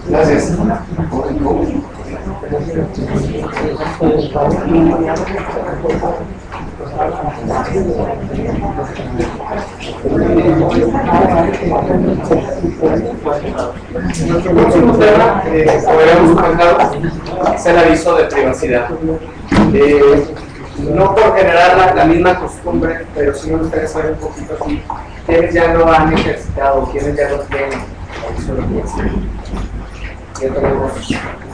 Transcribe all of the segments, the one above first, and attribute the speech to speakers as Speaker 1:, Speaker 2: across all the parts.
Speaker 1: Gracias. Nuestro próximo tema, como habíamos comentado, es el aviso de privacidad. No por generar la misma costumbre, pero sí me gustaría saber un poquito así, quiénes ya no han ejercitado, quiénes ya no tienen aviso de privacidad. Ya tenemos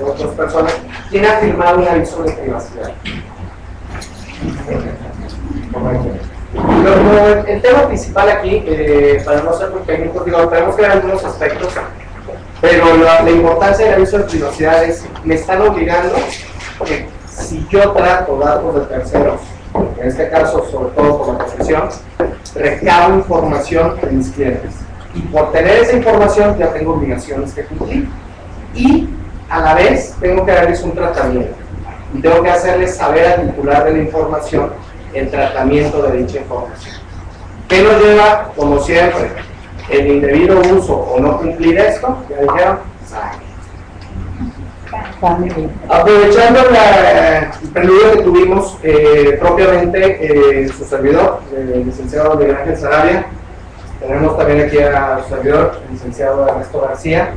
Speaker 1: otras personas. ¿Quién ha firmado un aviso de privacidad? El tema principal aquí, para no ser muy técnico, tenemos que ver algunos aspectos, pero la importancia del aviso de privacidad es, me están obligando que si yo trato datos de terceros, en este caso sobre todo por la profesión, recabo información de mis clientes. Y por tener esa información ya tengo obligaciones que cumplir. Y a la vez tengo que darles un tratamiento. Y tengo que hacerles saber al titular de la información el tratamiento de dicha información. ¿Qué nos lleva, como siempre, el indebido uso o no cumplir esto? Ya dijeron, aprovechando el preludio que tuvimos propiamente su servidor, el licenciado Miguel Ángel Sarabia, tenemos también aquí a su servidor, el licenciado Ernesto García,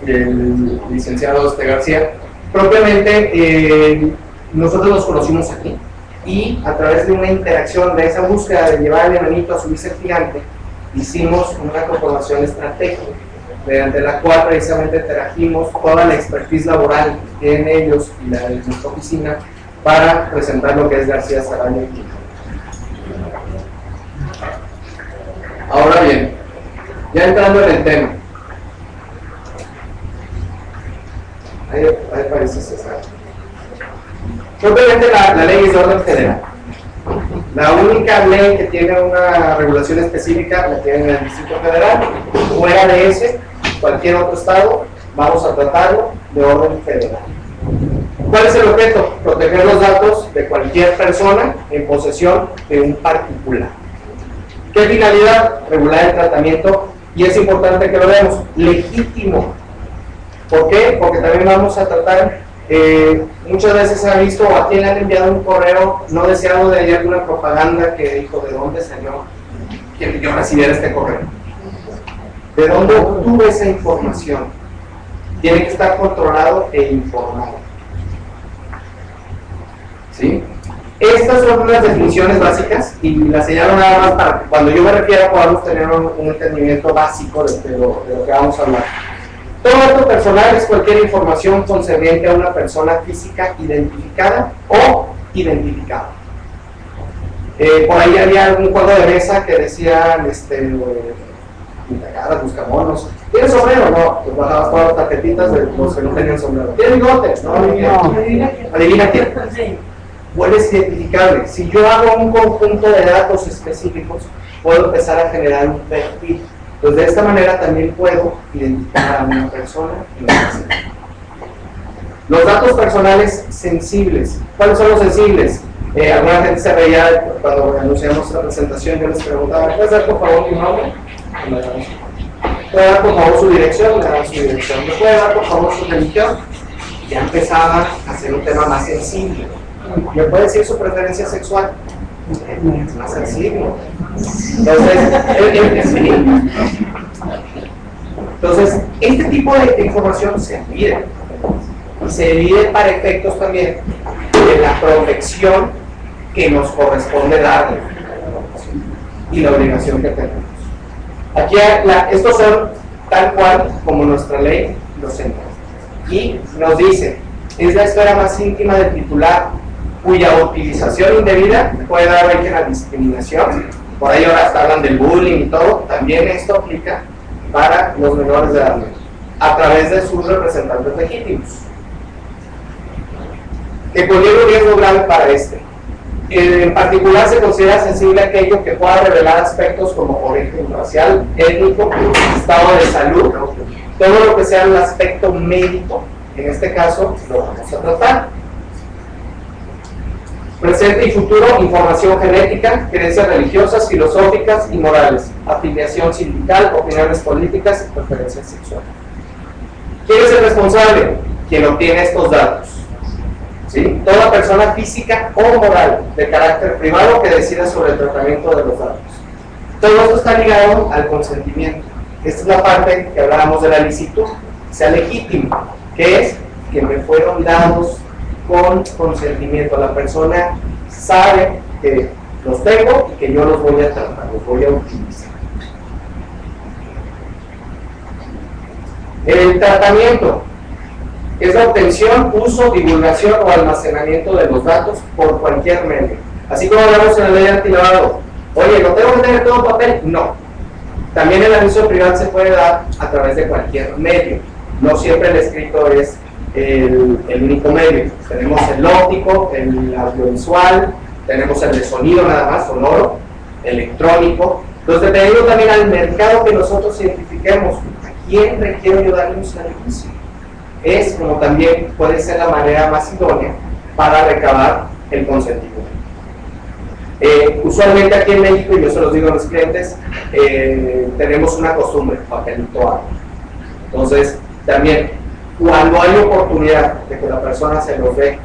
Speaker 1: y el licenciado García. Propiamente nosotros nos conocimos aquí y a través de una interacción de esa búsqueda de llevar al enanito a subirse el gigante, hicimos una conformación estratégica mediante la cual precisamente trajimos toda la expertise laboral que tienen ellos y la de nuestra oficina para presentar lo que es García Sarabia. Ahora bien, ya entrando en el tema, ahí parece César. Propiamente la ley es de orden federal. La única ley que tiene una regulación específica la tiene el Distrito Federal. Fuera de ese, cualquier otro estado, vamos a tratarlo de orden federal. ¿Cuál es el objeto? Proteger los datos de cualquier persona en posesión de un particular. ¿Qué finalidad? Regular el tratamiento, y es importante que lo veamos, legítimo. ¿Por qué? Porque también vamos a tratar, muchas veces se ha visto a quién le han enviado un correo no deseado de ahí alguna propaganda que dijo de dónde salió que yo recibiera este correo. ¿De dónde obtuve esa información? Tiene que estar controlado e informado. ¿Sí? Estas son las definiciones básicas y las señalo nada más para que cuando yo me refiero podamos tener un entendimiento básico de lo que vamos a hablar. Todo dato personal es cualquier información concerniente a una persona física identificada o identificada. Por ahí había un juego de mesa que decían pintacaras, buscamonos. ¿Tienes sombrero? No, pues bajabas todas las tarjetitas de los que no tenían sombrero. ¿Tienes bigote? No, adivina quién. Vuelves identificable. Si yo hago un conjunto de datos específicos, puedo empezar a generar un perfil. Pues de esta manera también puedo identificar a una persona. Los datos personales sensibles. ¿Cuáles son los sensibles? Alguna gente se reía cuando anunciamos la presentación. Yo les preguntaba, ¿puedes dar por favor tu nombre? ¿Puede dar por favor su dirección? Le daban su dirección. ¿Me puede dar por favor su religión? Ya empezaba a ser un tema más sensible. ¿Me puede decir su preferencia sexual? Es más sensible. Entonces, este tipo de información se divide. Y se divide para efectos también de la protección que nos corresponde darle y la obligación que tenemos. Aquí estos son tal cual como nuestra ley los señala. Y nos dice, es la esfera más íntima del titular cuya utilización indebida puede dar origen a discriminación. Por ahí ahora hasta hablan del bullying y todo. También esto aplica para los menores de edad. a través de sus representantes legítimos, que conlleva un riesgo grave para este. En particular se considera sensible aquello que pueda revelar aspectos como origen racial, étnico, estado de salud, todo lo que sea el aspecto médico. En este caso lo vamos a tratar. Presente y futuro, información genética, creencias religiosas, filosóficas y morales, afiliación sindical, opiniones políticas y preferencias sexuales. ¿Quién es el responsable? Quien obtiene estos datos. ¿Sí? Toda persona física o moral de carácter privado que decida sobre el tratamiento de los datos. Todo esto está ligado al consentimiento. Esta es la parte que hablábamos de la licitud, sea legítimo, que es que me fueron dados con consentimiento. La persona sabe que los tengo y que yo los voy a tratar, los voy a utilizar. El tratamiento es la obtención, uso, divulgación o almacenamiento de los datos por cualquier medio. Así como hablamos en la ley antilavado. Oye, ¿lo tengo que tener todo en papel? No. También el aviso de privacidad se puede dar a través de cualquier medio. No siempre el escrito es el único medio. Tenemos el óptico, el audiovisual, tenemos el de sonido nada más, sonoro, electrónico. Entonces, dependiendo también al mercado que nosotros identifiquemos, a quién requiero yo darle un servicio, es como también puede ser la manera más idónea para recabar el consentimiento. Usualmente aquí en México, y yo se los digo a los clientes, tenemos una costumbre, papelito agua. Entonces, también, cuando hay oportunidad de que la persona se los dé,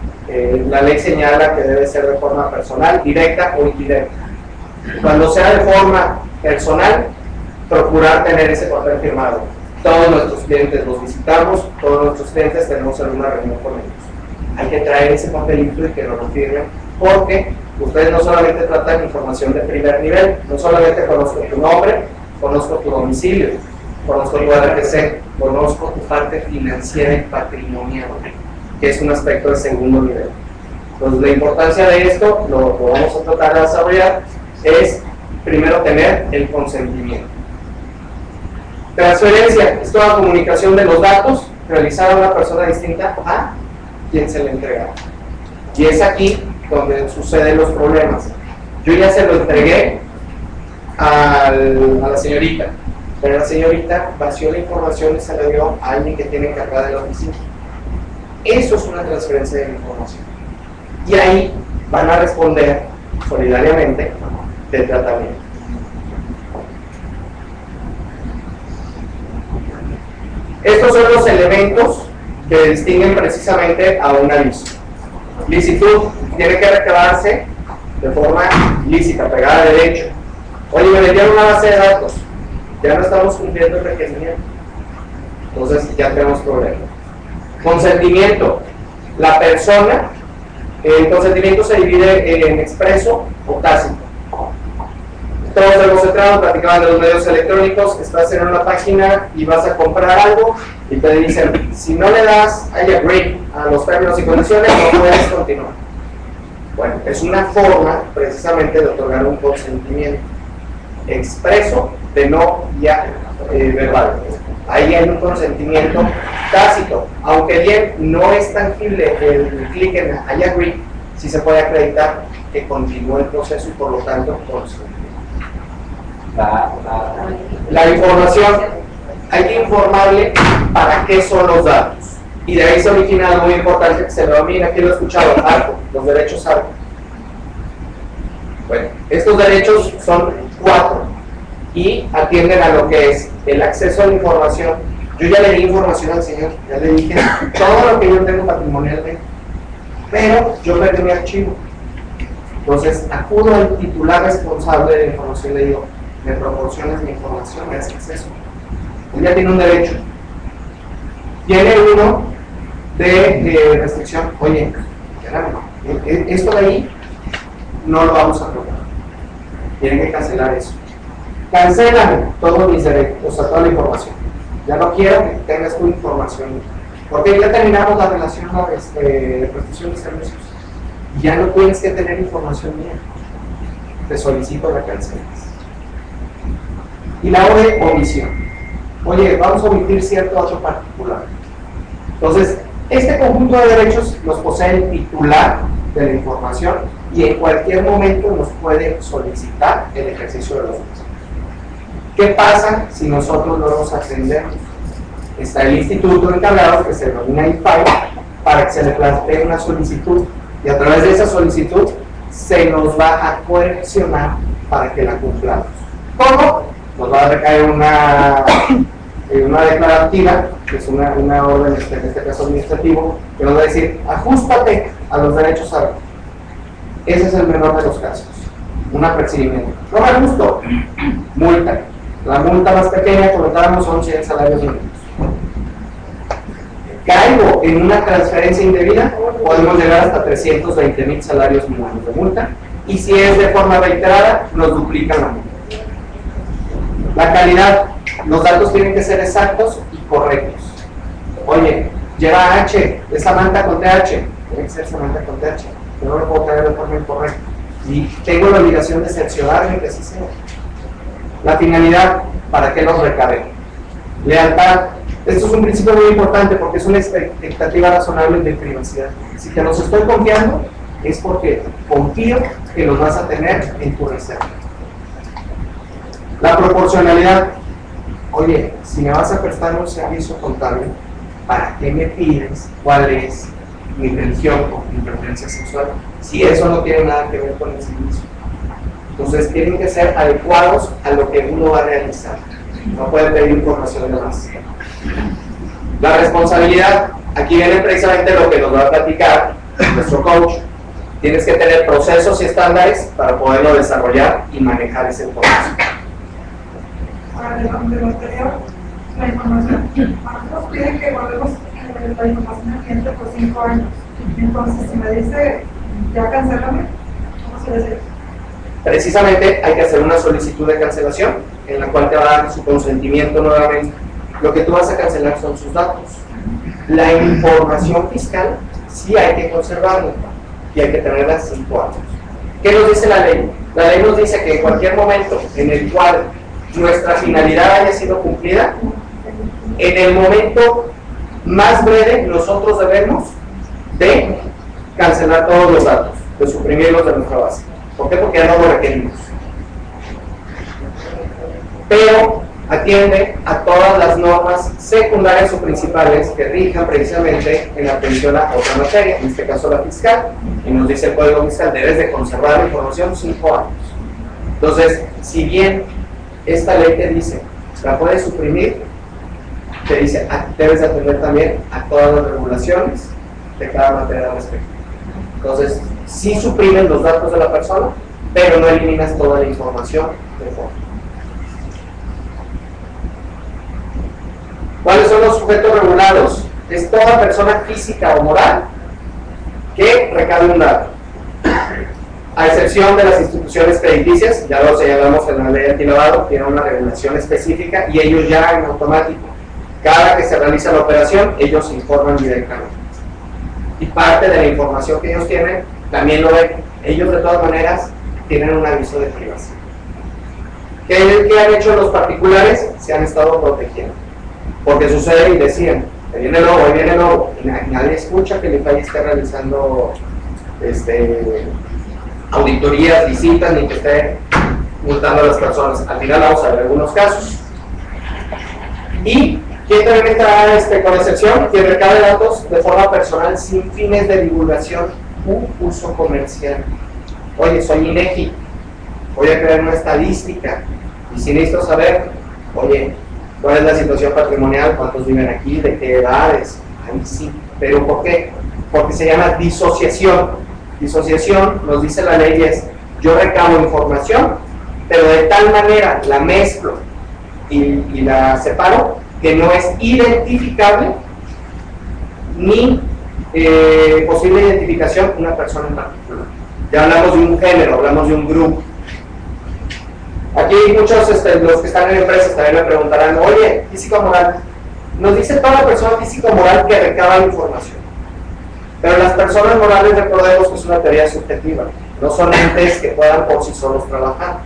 Speaker 1: la ley señala que debe ser de forma personal, directa o indirecta. Cuando sea de forma personal, procurar tener ese papel firmado. Todos nuestros clientes los visitamos, todos nuestros clientes tenemos alguna reunión con ellos. Hay que traer ese papelito y que lo firmen, porque ustedes no solamente tratan información de primer nivel, no solamente conozco tu nombre, conozco tu domicilio, conozco tu RFC, conozco tu parte financiera y patrimonial, que es un aspecto de segundo nivel. Entonces, la importancia de esto, lo vamos a tratar de desarrollar, es primero tener el consentimiento. Transferencia es toda comunicación de los datos realizada a una persona distinta a quien se le entrega. Y es aquí donde suceden los problemas. Yo ya se lo entregué a la señorita, pero la señorita vació la información y se la dio a alguien que tiene encargada de la oficina. Eso es una transferencia de la información. Y ahí van a responder solidariamente del tratamiento. Estos son los elementos que distinguen precisamente a un aviso. Licitud tiene que recabarse de forma lícita, pegada a derecho. Oye, me metieron una base de datos, ya no estamos cumpliendo el requerimiento, entonces ya tenemos problemas. Consentimiento. La persona, el consentimiento se divide en expreso o tácito. Todos hemos entrado, platicaban de los medios electrónicos, estás en una página y vas a comprar algo y te dicen, si no le das I agree a los términos y condiciones, no puedes continuar. Bueno, es una forma precisamente de otorgar un consentimiento expreso de no ya verbal. Ahí hay un consentimiento tácito, aunque bien no es tangible el clic en I agree, sí se puede acreditar que continúa el proceso y por lo tanto consente. La información, hay que informarle para qué son los datos. Y de ahí se origina algo muy importante que se lo domina, aquí lo he escuchado, ARCO, los derechos ARCO. Bueno, estos derechos son 4 y atienden a lo que es el acceso a la información. Yo ya le di información al señor, ya le dije todo lo que yo tengo patrimonialmente, pero yo perdí mi archivo. Entonces acudo al titular responsable de la información y le digo, me proporcionas mi información, me das acceso. Él ya tiene un derecho. Tiene uno de restricción. Oye, esto de ahí no lo vamos a aprobar. Tienen que cancelar eso. Cancelan todos mis derechos, o sea, toda la información. Ya no quiero que tengas tu información. Porque ya terminamos la relación de prestación de servicios. Ya no tienes que tener información mía. Te solicito la cancelas. Y la O de omisión. oye, vamos a omitir cierto dato particular. Entonces, este conjunto de derechos los posee el titular de la información y en cualquier momento nos puede solicitar el ejercicio de los mismos. ¿Qué pasa si nosotros no los atendemos? Está el instituto encargado, que se denomina IFAI, para que se le plantee una solicitud, y a través de esa solicitud se nos va a coercionar para que la cumplamos. ¿Cómo? Nos va a recaer una declarativa, que es una orden, en este caso administrativo, que nos va a decir, ajústate a los derechos árabes. Ese es el menor de los casos, un apercibimiento. No me ajusto, multa. La multa más pequeña, comentábamos, son 100 salarios mínimos. Caigo en una transferencia indebida, podemos llegar hasta 320,000 salarios mínimos de multa, y si es de forma reiterada, nos duplican la multa. La calidad, los datos tienen que ser exactos y correctos. Oye, lleva H, es Samantha con TH, tiene que ser Samantha con TH, yo no lo puedo traer de forma incorrecta, y tengo la obligación de cerciorarme que así sea. La finalidad, ¿para qué los recabe? Lealtad. Esto es un principio muy importante porque es una expectativa razonable de privacidad. Si te los estoy confiando, es porque confío que los vas a tener en tu reserva. La proporcionalidad. Oye, si me vas a prestar un servicio contable, ¿para qué me pides cuál es mi religión o mi preferencia sexual? Si eso no tiene nada que ver con el servicio. Entonces tienen que ser adecuados a lo que uno va a realizar. No pueden pedir información de más. La responsabilidad, aquí viene precisamente lo que nos va a platicar nuestro coach. Tienes que tener procesos y estándares para poderlo desarrollar y manejar ese proceso.
Speaker 2: Ahora, de lo anterior, la información. A nosotros piden que guardemos la información al cliente por 5 años. Entonces, si me dice, ya cancélame, ¿cómo se dice?
Speaker 1: Precisamente hay que hacer una solicitud de cancelación en la cual te va a dar su consentimiento nuevamente. Lo que tú vas a cancelar son sus datos. La información fiscal sí hay que conservarla y hay que tenerla 5 años. ¿Qué nos dice la ley? La ley nos dice que en cualquier momento en el cual nuestra finalidad haya sido cumplida, en el momento más breve nosotros debemos de cancelar todos los datos, de suprimirlos de nuestra base. ¿Por qué? Porque ya no lo requerimos. Pero atiende a todas las normas secundarias o principales que rijan precisamente en atención a otra materia, en este caso la fiscal, y nos dice el Código Fiscal, debes de conservar la información 5 años. Entonces, si bien esta ley te dice, la puedes suprimir, te dice, debes de atender también a todas las regulaciones de cada materia al respecto. Entonces, sí suprimen los datos de la persona, pero no eliminas toda la información de forma. ¿Cuáles son los sujetos regulados? Es toda persona física o moral que recabe un dato. A excepción de las instituciones crediticias, ya lo señalamos en la ley antilavado, tienen una regulación específica y ellos ya en automático, cada que se realiza la operación, ellos informan directamente. Y parte de la información que ellos tienen, también lo ven. Ellos de todas maneras tienen un aviso de privacidad. ¿Qué han hecho los particulares? Se han estado protegiendo. Porque sucede y decían, ahí viene el lobo, ahí viene el lobo, y nadie escucha que el IFAI esté realizando auditorías, visitas, ni que esté multando a las personas. Al final vamos a ver algunos casos. Y ¿quién también está con excepción? Quien recabe datos de forma personal sin fines de divulgación u uso comercial. Oye, soy INEGI, voy a crear una estadística y si necesito saber, oye, ¿cuál es la situación patrimonial? ¿Cuántos viven aquí? ¿De qué edades? Ahí sí. ¿Pero por qué? Porque se llama disociación. Disociación, nos dice la ley, es yo recabo información, pero de tal manera la mezclo y la separo que no es identificable ni posible identificación de una persona en particular. Ya hablamos de un género, hablamos de un grupo. Aquí muchos los que están en empresas también me preguntarán, oye, físico-moral, nos dice toda persona físico-moral que recaba información, pero las personas morales recordemos que es una teoría subjetiva, no son entes que puedan por sí solos trabajar.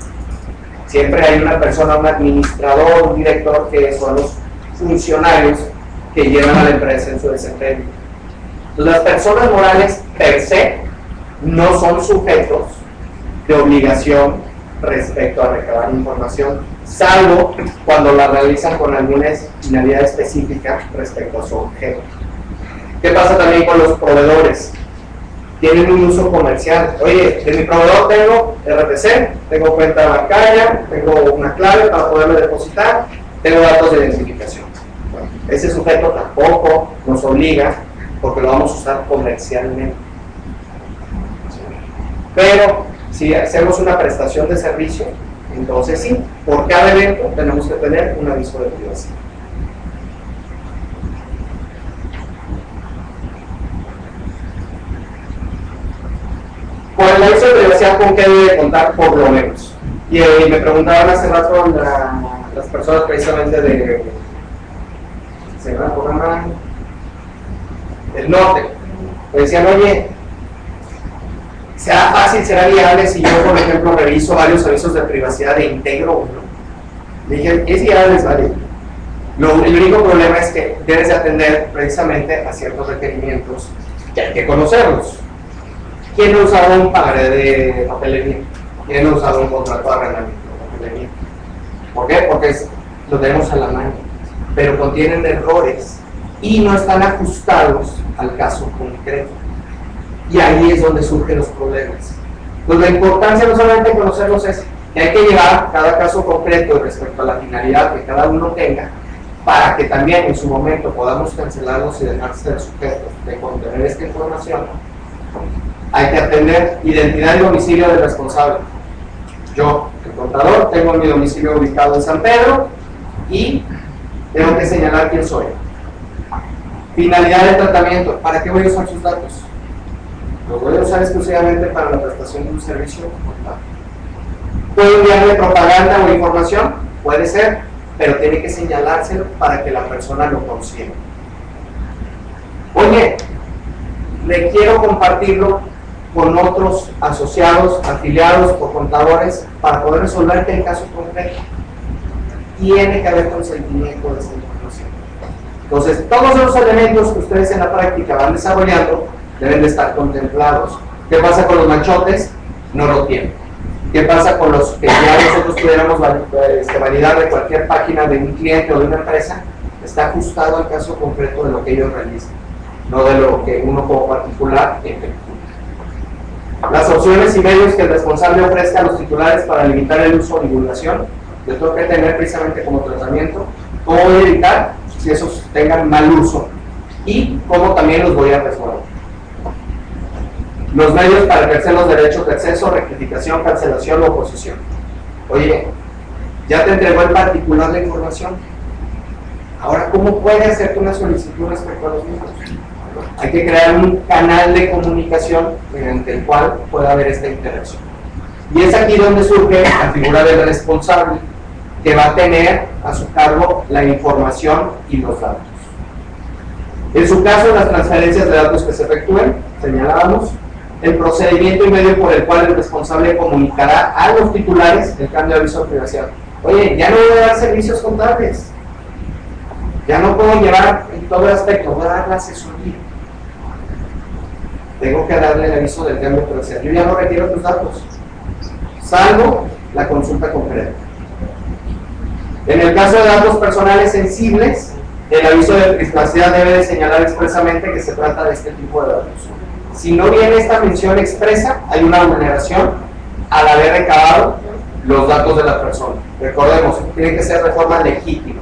Speaker 1: Siempre hay una persona, un administrador, un director que son los funcionarios que llevan a la empresa en su desempeño. Entonces, las personas morales per se no son sujetos de obligación respecto a recabar información, salvo cuando la realizan con alguna finalidad específica respecto a su objeto. ¿Qué pasa también con los proveedores? Tienen un uso comercial. Oye, de mi proveedor tengo RTC, tengo cuenta bancaria, tengo una clave para poderme depositar, tengo datos de identificación. Bueno, ese sujeto tampoco nos obliga porque lo vamos a usar comercialmente. Pero si hacemos una prestación de servicio, entonces sí, por cada evento tenemos que tener un aviso de privacidad. Con el aviso de privacidad, ¿con qué debe contar por lo menos? Y me preguntaban hace rato las personas precisamente de se llama el programa del norte, me decían, oye, ¿será fácil, será viable si yo, por ejemplo, reviso varios avisos de privacidad e integro uno? Le dije, es viable, es válido. El único problema es que debes de atender precisamente a ciertos requerimientos que hay que conocerlos. ¿Quién ha usado un pagaré de papelería? ¿Quién ha usado un contrato de arrendamiento de papelería? ¿Por qué? Porque lo tenemos a la mano, pero contienen errores y no están ajustados al caso concreto. Y ahí es donde surgen los problemas. Pues la importancia no solamente de conocerlos es que hay que llevar cada caso concreto respecto a la finalidad que cada uno tenga, para que también en su momento podamos cancelarlos y dejar ser sujetos de contener esta información. Hay que atender identidad y domicilio del responsable. Yo, el contador, tengo mi domicilio ubicado en San Pedro y tengo que señalar quién soy. Finalidad del tratamiento. ¿Para qué voy a usar sus datos? Los voy a usar exclusivamente para la prestación de un servicio contable. ¿Puedo enviarle propaganda o información? Puede ser, pero tiene que señalárselo para que la persona lo consiga. Oye, le quiero compartirlo con otros asociados, afiliados o contadores para poder resolver el caso concreto. Tiene que haber consentimiento de esa información. Entonces, todos esos elementos que ustedes en la práctica van desarrollando deben de estar contemplados. ¿Qué pasa con los manchotes? No lo tienen. ¿Qué pasa con los que ya nosotros pudiéramos validar de cualquier página de un cliente o de una empresa? Está ajustado al caso concreto de lo que ellos realizan, no de lo que uno como particular efectúa. Las opciones y medios que el responsable ofrezca a los titulares para limitar el uso o divulgación, yo tengo que tener precisamente como tratamiento cómo voy a evitar si esos tengan mal uso y cómo también los voy a resguardar. Los medios para ejercer los derechos de acceso, rectificación, cancelación o oposición. Oye, ya te entregó el particular la información. Ahora, ¿cómo puede hacerte una solicitud respecto a los mismos? Hay que crear un canal de comunicación mediante el cual pueda haber esta interacción. Y es aquí donde surge la figura del responsable, que va a tener a su cargo la información y los datos. En su caso, las transferencias de datos que se efectúen, señalábamos, el procedimiento y medio por el cual el responsable comunicará a los titulares el cambio de aviso de privacidad. Oye, ya no voy a dar servicios contables, ya no puedo llevar en todo el aspecto, voy a dar la asesoría. Tengo que darle el aviso del cambio de privacidad. Yo ya no requiero tus datos, salvo la consulta concreta. En el caso de datos personales sensibles, el aviso de privacidad debe de señalar expresamente que se trata de este tipo de datos. Si no viene esta mención expresa, hay una vulneración al haber recabado los datos de la persona. Recordemos, tiene que ser de forma legítima.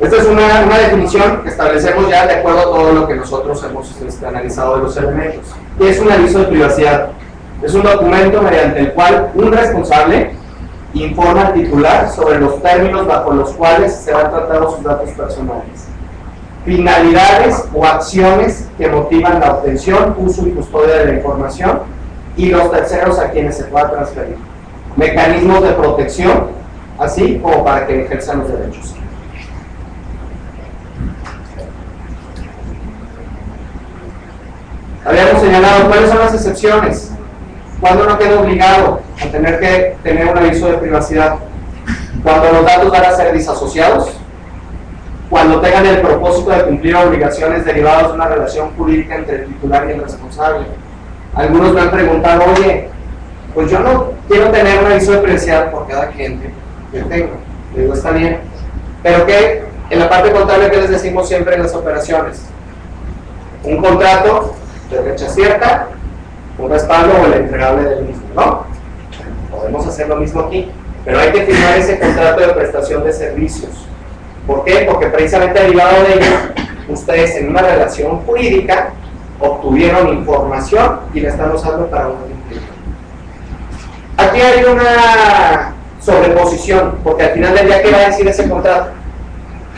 Speaker 1: Esta es una definición que establecemos ya de acuerdo a todo lo que nosotros hemos analizado de los elementos. ¿Qué es un aviso de privacidad? Es un documento mediante el cual un responsable informa al titular sobre los términos bajo los cuales serán tratados sus datos personales, finalidades o acciones que motivan la obtención, uso y custodia de la información y los terceros a quienes se pueda transferir, mecanismos de protección, así como para que ejerzan los derechos. Habíamos señalado cuáles son las excepciones, cuándo no queda obligado, a tener que tener un aviso de privacidad? Cuando los datos van a ser disasociados, cuando tengan el propósito de cumplir obligaciones derivadas de una relación jurídica entre el titular y el responsable. Algunos me han preguntado, oye, pues yo no quiero tener un aviso de privacidad por cada cliente que tengo. Le digo, está bien. Pero ¿qué? En la parte contable, ¿qué les decimos siempre en las operaciones? Un contrato de fecha cierta, un respaldo o el entregable del mismo, ¿no? Podemos hacer lo mismo aquí, pero hay que firmar ese contrato de prestación de servicios. ¿Por qué? Porque precisamente derivado de ello, ustedes en una relación jurídica obtuvieron información y la están usando para un fin. Aquí hay una sobreposición, porque al final del día, ¿qué va a decir ese contrato?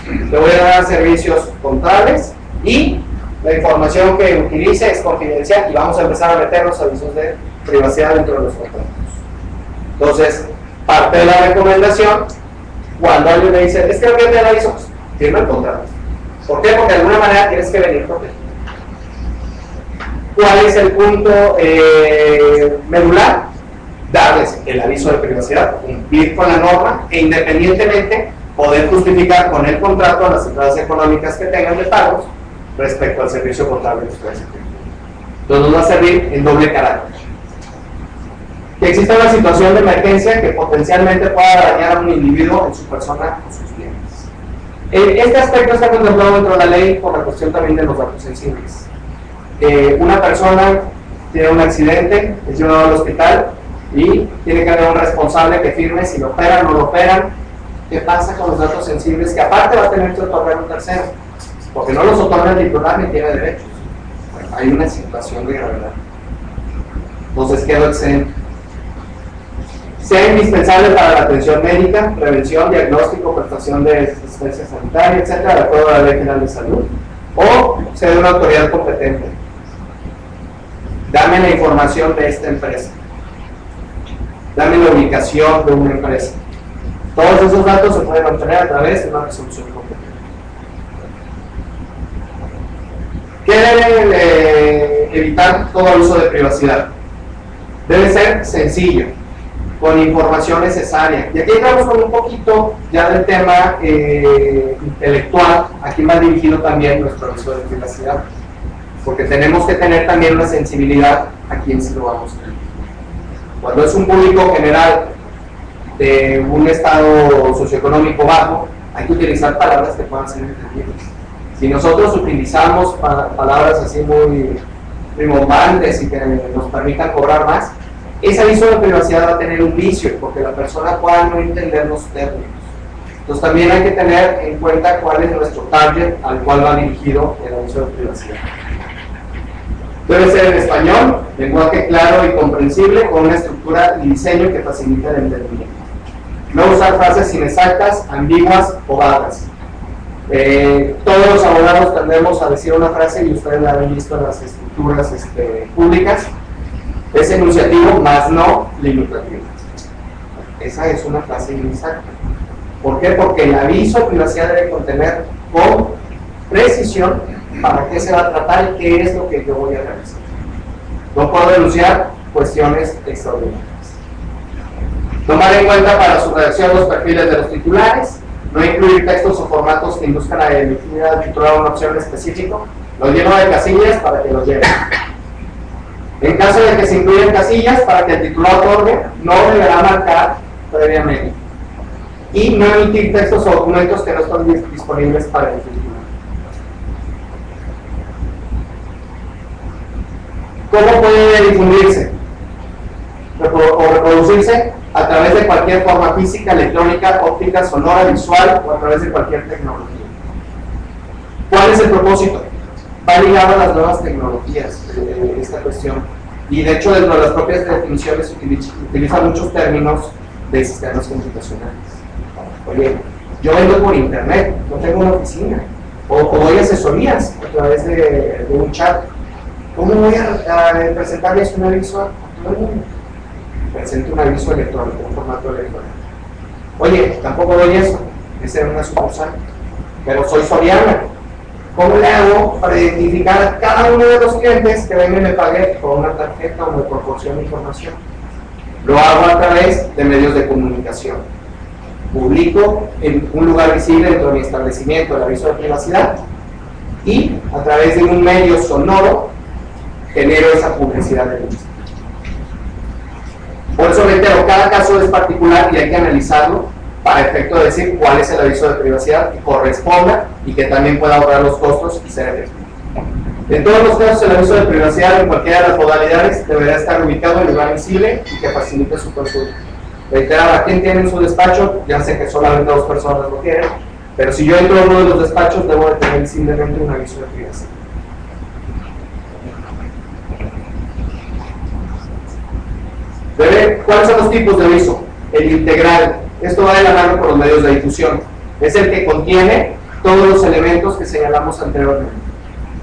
Speaker 1: Le voy a dar servicios contables y la información que utilice es confidencial y vamos a empezar a meter los avisos de privacidad dentro de los contratos. Entonces, parte de la recomendación, cuando alguien me dice, es que no quiero tener aviso, pues firma el contrato. ¿Por qué? Porque de alguna manera tienes que venir protegido. ¿Cuál es el punto medular? Darles el aviso de privacidad, cumplir con la norma e independientemente poder justificar con el contrato las entradas económicas que tengan de pagos respecto al servicio contable que ustedes tienen. Entonces nos va a servir en doble carácter. Que exista una situación de emergencia que potencialmente pueda dañar a un individuo en su persona o sus bienes. Este aspecto está contemplado dentro de la ley por la cuestión también de los datos sensibles. Una persona tiene un accidente, es llevado al hospital y tiene que haber un responsable que firme si lo operan o no lo operan. ¿Qué pasa con los datos sensibles? Que aparte va a tener que otorgar un tercero, porque no los otorga el titular ni tiene derechos. Bueno, hay una situación de gravedad. Entonces quedó exento. Sea indispensable para la atención médica, prevención, diagnóstico, prestación de asistencia sanitaria, etcétera, de acuerdo a la Ley General de Salud, o sea de una autoridad competente. Dame la información de esta empresa. Dame la ubicación de una empresa. Todos esos datos se pueden obtener a través de una resolución competente. ¿Qué debe evitar todo abuso de privacidad? Debe ser sencillo, con información necesaria. Y aquí entramos con un poquito ya del tema intelectual, aquí más dirigido también nuestro aviso de privacidad, porque tenemos que tener también una sensibilidad a quién se lo vamos a dar. Cuando es un público general de un estado socioeconómico bajo, hay que utilizar palabras que puedan ser entendibles. Si nosotros utilizamos palabras así muy rimbombantes y que nos permitan cobrar más, ese aviso de privacidad va a tener un vicio, porque la persona pueda no entender los términos. Entonces también hay que tener en cuenta cuál es nuestro target al cual va dirigido el aviso de privacidad. Debe ser en español, lenguaje claro y comprensible, con una estructura y diseño que facilite el entendimiento. No usar frases inexactas, ambiguas o vagas. Todos los abogados tendemos a decir una frase, y ustedes la han visto en las estructuras públicas: es enunciativo, más no limitativo. Esa es una frase inexacta. ¿Por qué? Porque el aviso de privacidad debe contener con precisión para qué se va a tratar y qué es lo que yo voy a realizar. No puedo denunciar cuestiones extraordinarias. Tomar en cuenta para su redacción los perfiles de los titulares, no incluir textos o formatos que induzcan a elegir al titular una opción específica. Los lleno de casillas para que los lleven. En caso de que se incluyan casillas para que el titular otorgue, no deberá marcar previamente. Y no emitir textos o documentos que no están disponibles para el titular. ¿Cómo puede difundirse o reproducirse? A través de cualquier forma física, electrónica, óptica, sonora, visual o a través de cualquier tecnología. ¿Cuál es el propósito? Va ligado a las nuevas tecnologías, esta cuestión. Y de hecho, dentro de las propias definiciones utiliza muchos términos de sistemas computacionales. Oye, yo vendo por internet, no tengo una oficina, o doy asesorías a través de un chat. ¿Cómo voy a presentarles un aviso a todo el mundo? Presento un aviso electrónico, un formato electrónico. Oye, tampoco doy eso, es en una sucursal, pero soy Soriana. ¿Cómo le hago para identificar a cada uno de los clientes que vengan y me pague con una tarjeta o me proporcione información? Lo hago a través de medios de comunicación. Publico en un lugar visible dentro de mi establecimiento el aviso de privacidad y a través de un medio sonoro genero esa publicidad de mismo. Por eso reitero, cada caso es particular y hay que analizarlo para efecto de decir cuál es el aviso de privacidad que corresponda y que también pueda ahorrar los costos y ser efectivo. En todos los casos, el aviso de privacidad en cualquiera de las modalidades deberá estar ubicado en lugar visible y que facilite su consulta. Reiterar a quien tiene en su despacho, ya sé que solamente 2 personas lo quieren, pero si yo entro a uno de los despachos, debo de tener simplemente un aviso de privacidad. ¿Cuáles son los tipos de aviso? El integral. Esto va de la mano con los medios de difusión. Es el que contiene todos los elementos que señalamos anteriormente.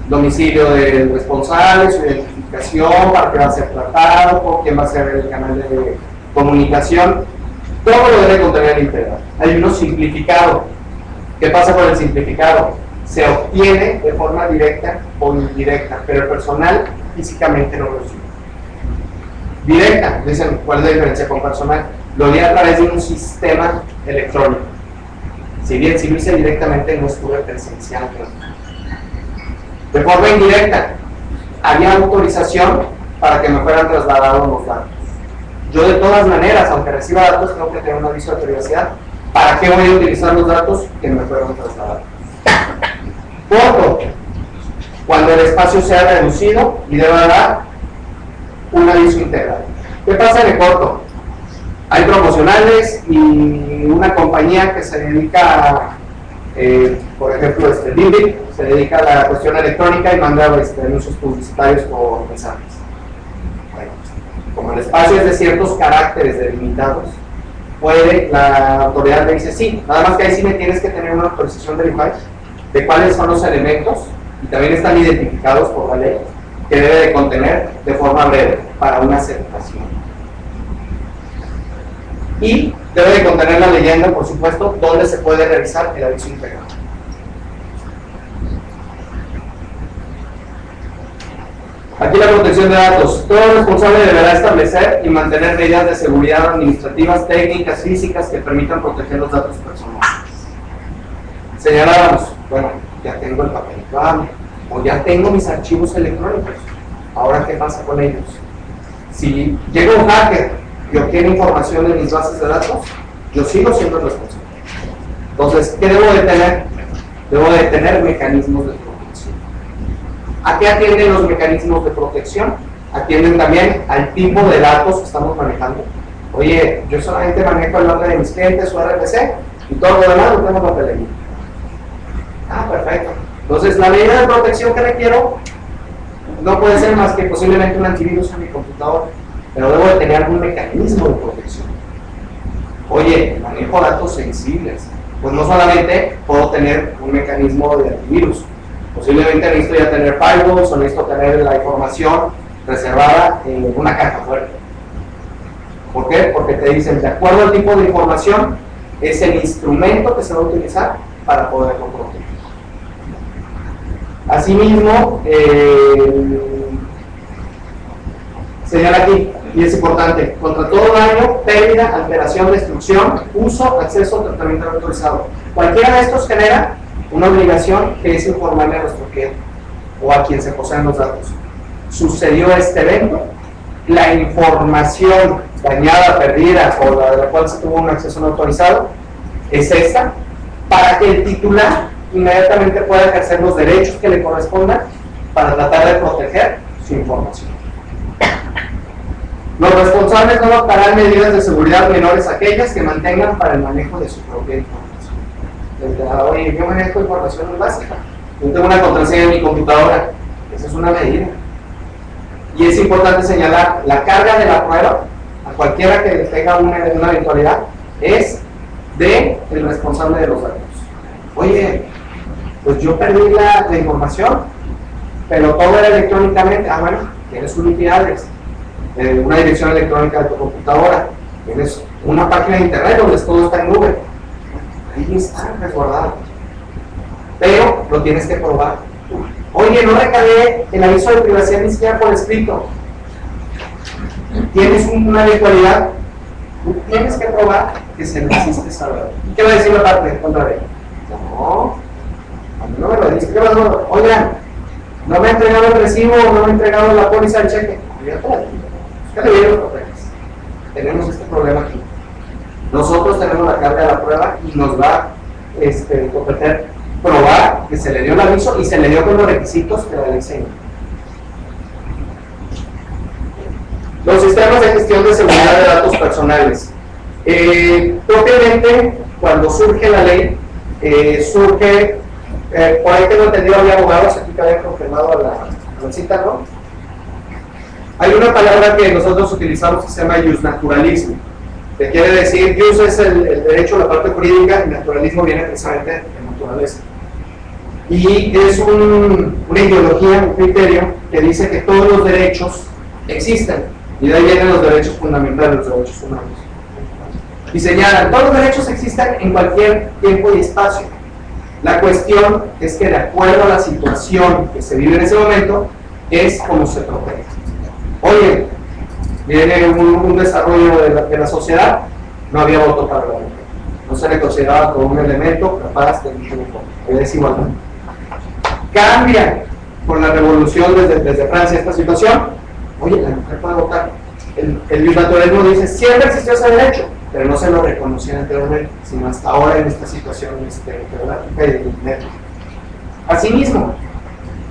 Speaker 1: Domicilio del responsable, su identificación, para qué va a ser tratado, con quién va a ser el canal de comunicación. Todo lo debe contener el integral. Hay uno simplificado. ¿Qué pasa con el simplificado? Se obtiene de forma directa o indirecta, pero el personal físicamente no lo recibe. Directa, dicen, ¿cuál es la diferencia con personal? Lo di a través de un sistema electrónico. Si bien si lo hice directamente, no estuve presencial. De forma indirecta, había autorización para que me fueran trasladados los datos. Yo de todas maneras, aunque reciba datos, tengo que tener un aviso de privacidad. ¿Para qué voy a utilizar los datos que me fueron trasladados? Corto, cuando el espacio sea reducido y deba dar un aviso integral. ¿Qué pasa en el corto? Hay promocionales y una compañía que se dedica a, por ejemplo, Limbit, se dedica a la cuestión electrónica y manda anuncios publicitarios por mensajes. Bueno, como el espacio es de ciertos caracteres delimitados, puede, la autoridad le dice sí, nada más que ahí sí me tienes que tener una autorización de Wi-Fi de cuáles son los elementos y también están identificados por la ley que debe de contener de forma breve para una aceptación. Y debe de contener la leyenda, por supuesto, donde se puede revisar el aviso integral. Aquí la protección de datos. Todo responsable deberá establecer y mantener medidas de seguridad administrativas, técnicas, físicas que permitan proteger los datos personales. Señalábamos, bueno, ya tengo el papel, o ya tengo mis archivos electrónicos. Ahora, ¿qué pasa con ellos? Si llega un hacker y obtiene información de mis bases de datos, yo sigo siendo el responsable. Entonces, ¿qué debo de tener? Debo de tener mecanismos de protección. ¿A qué atienden los mecanismos de protección? Atienden también al tipo de datos que estamos manejando. Oye, yo solamente manejo el nombre de mis clientes, su RFC, y todo lo demás lo tengo en papelería. Ah, perfecto. Entonces, la medida de protección que requiero no puede ser más que posiblemente un antivirus en mi computadora, pero debo de tener algún mecanismo de protección. Oye, manejo datos sensibles. Pues no solamente puedo tener un mecanismo de antivirus, posiblemente necesito ya tener firewalls o necesito tener la información reservada en una caja fuerte. ¿Por qué? Porque te dicen, de acuerdo al tipo de información, es el instrumento que se va a utilizar para poderlo proteger. Asimismo, señala aquí, y es importante, contra todo daño, pérdida, alteración, destrucción, uso, acceso, tratamiento autorizado. Cualquiera de estos genera una obligación que es informarle a nuestro cliente o a quien se poseen los datos. Sucedió este evento, la información dañada, perdida o la de la cual se tuvo un acceso no autorizado es esta, para que el titular inmediatamente pueda ejercer los derechos que le correspondan para tratar de proteger su información. Los responsables no adoptarán medidas de seguridad menores a aquellas que mantengan para el manejo de su propia información. Oye, yo manejo información muy básica, yo tengo una contraseña en mi computadora, esa es una medida. Y es importante señalar, la carga de la prueba, a cualquiera que tenga una eventualidad, es del responsable de los datos. Oye, pues yo perdí la información, pero todo era electrónicamente. Ah, bueno, tienes un IP address, una dirección electrónica de tu computadora, tienes una página de internet donde todo está en nube, ahí está resguardado, pero lo tienes que probar. Oye, no recargué el aviso de privacidad ni siquiera por escrito. tienes una virtualidad, tú tienes que probar que se necesite saber. ¿Qué va a decir la parte contraria? No, a mí no me lo dice. ¿Qué va a decir? Oigan, no me ha entregado el recibo, no me ha entregado la póliza del cheque. Ya te la digo. ¿Qué le dieron los papeles? Tenemos este problema aquí. Nosotros tenemos la carga de la prueba y nos va a competir probar que se le dio el aviso y se le dio con los requisitos que la ley señala. Los sistemas de gestión de seguridad de datos personales. Propiamente, cuando surge la ley, surge, por ahí tengo entendido, había abogados aquí que habían confirmado a la cita, ¿no? Hay una palabra que nosotros utilizamos que se llama iusnaturalismo, que quiere decir, ius es el derecho, la parte jurídica, y naturalismo viene precisamente de naturaleza. Y es una ideología, un criterio que dice que todos los derechos existen, y de ahí vienen los derechos fundamentales, los derechos humanos. Y señalan, todos los derechos existen en cualquier tiempo y espacio. La cuestión es que de acuerdo a la situación que se vive en ese momento, es como se protege. Oye, viene un desarrollo de la sociedad, no había voto para la mujer. No se le consideraba como un elemento capaz de desigualdad. Cambia con la revolución desde Francia esta situación. Oye, la mujer puede votar. El iusnaturalismo dice, siempre existió ese derecho, pero no se lo reconocía anteriormente, sino hasta ahora en esta situación geográfica. Asimismo,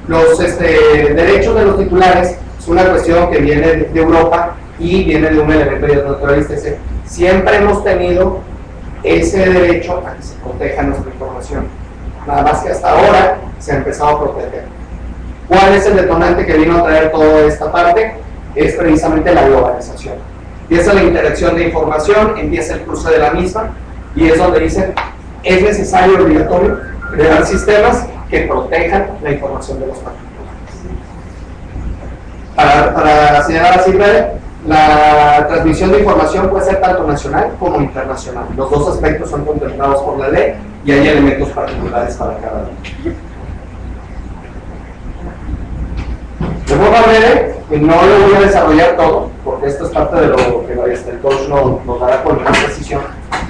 Speaker 1: los derechos de los titulares es una cuestión que viene de Europa y viene de un elemento naturalista. Siempre hemos tenido ese derecho a que se proteja nuestra información, nada más que hasta ahora se ha empezado a proteger. ¿Cuál es el detonante que vino a traer toda esta parte? Es precisamente la globalización. Empieza la interacción de información, empieza el cruce de la misma, y es donde dicen, es necesario, obligatorio, crear sistemas que protejan la información de los particulares. Para señalar así breve, la transmisión de información puede ser tanto nacional como internacional. Los dos aspectos son contemplados por la ley y hay elementos particulares para cada uno. De forma breve, no lo voy a desarrollar todo, porque esto es parte de lo que el coach nos dará con más precisión,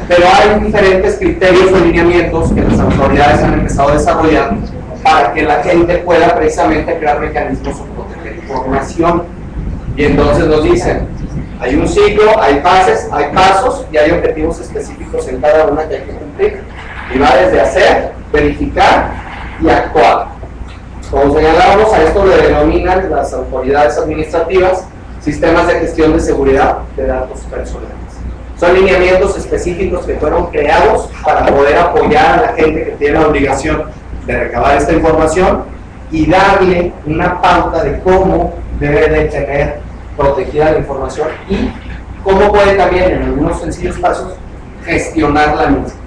Speaker 1: pero hay diferentes criterios o lineamientos que las autoridades han empezado a desarrollar para que la gente pueda precisamente crear mecanismos o proteger información. Y entonces nos dicen, hay un ciclo, hay fases, hay pasos y hay objetivos específicos en cada una que hay que cumplir. Y va desde hacer, verificar y actuar. Como señalábamos, a esto le denominan las autoridades administrativas sistemas de gestión de seguridad de datos personales. Son lineamientos específicos que fueron creados para poder apoyar a la gente que tiene la obligación de recabar esta información y darle una pauta de cómo debe de tener protegida la información y cómo puede también, en algunos sencillos pasos, gestionar la misma.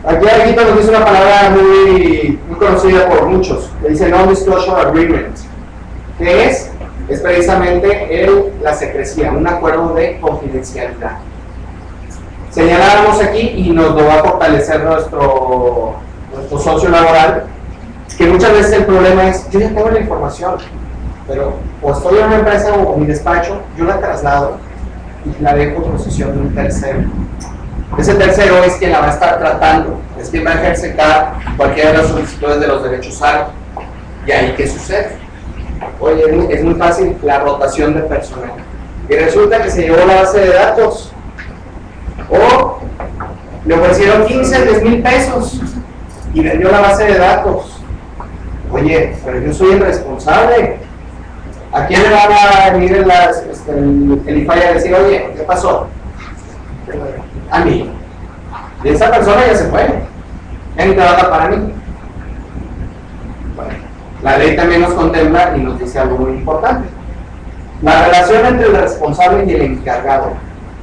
Speaker 1: Aquí nos dice una palabra muy conocida por muchos, que dice Non-Disclosure Agreement. ¿Qué es? Es precisamente la secrecía, un acuerdo de confidencialidad. Señalábamos aquí, y nos lo va a fortalecer nuestro socio laboral, que muchas veces el problema es, yo ya tengo la información, pero o estoy en una empresa o en mi despacho, yo la traslado y la dejo en posesión de un tercero. Ese tercero es quien la va a estar tratando, es quien va a ejercer cualquiera de las solicitudes de los derechos algo. ¿Y ahí qué sucede? Oye, es muy fácil la rotación de personal. Y resulta que se llevó la base de datos. O le ofrecieron 15, 10 mil pesos y vendió la base de datos. Oye, pero yo soy el responsable. ¿A quién le van a venir el IFAI a decir, oye, qué pasó? A mí. Y esa persona ya se fue. Ya ni trabaja para mí. Bueno, la ley también nos contempla y nos dice algo muy importante. La relación entre el responsable y el encargado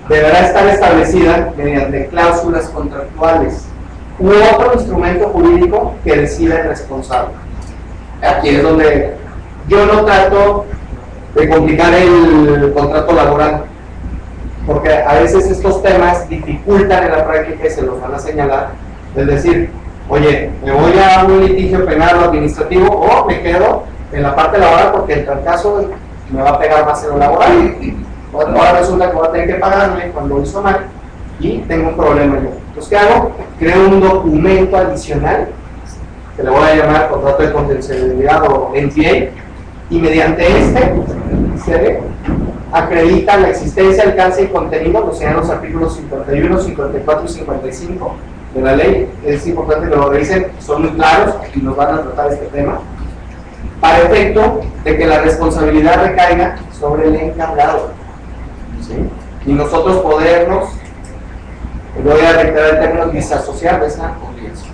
Speaker 1: deberá estar establecida mediante cláusulas contractuales u otro instrumento jurídico que decida el responsable. Aquí es donde yo no trato de complicar el contrato laboral, porque a veces estos temas dificultan en la práctica y se los van a señalar. Es decir, Oye, me voy a un litigio penal o administrativo o me quedo en la parte laboral porque en tal caso me va a pegar más en lo laboral. Ahora resulta que voy a tener que pagarme cuando hizo mal y tengo un problema yo. Entonces, ¿qué hago? Creo un documento adicional que le voy a llamar contrato de confidencialidad o NDA, y mediante este se acredita la existencia, alcance y contenido, que sean los artículos 51, 54 y 55 de la ley. Es importante que lo revisen, son muy claros y nos van a tratar este tema, para efecto de que la responsabilidad recaiga sobre el encargado, ¿sí? Y nosotros podernos, voy a reiterar el término, disasociar de esa obligación.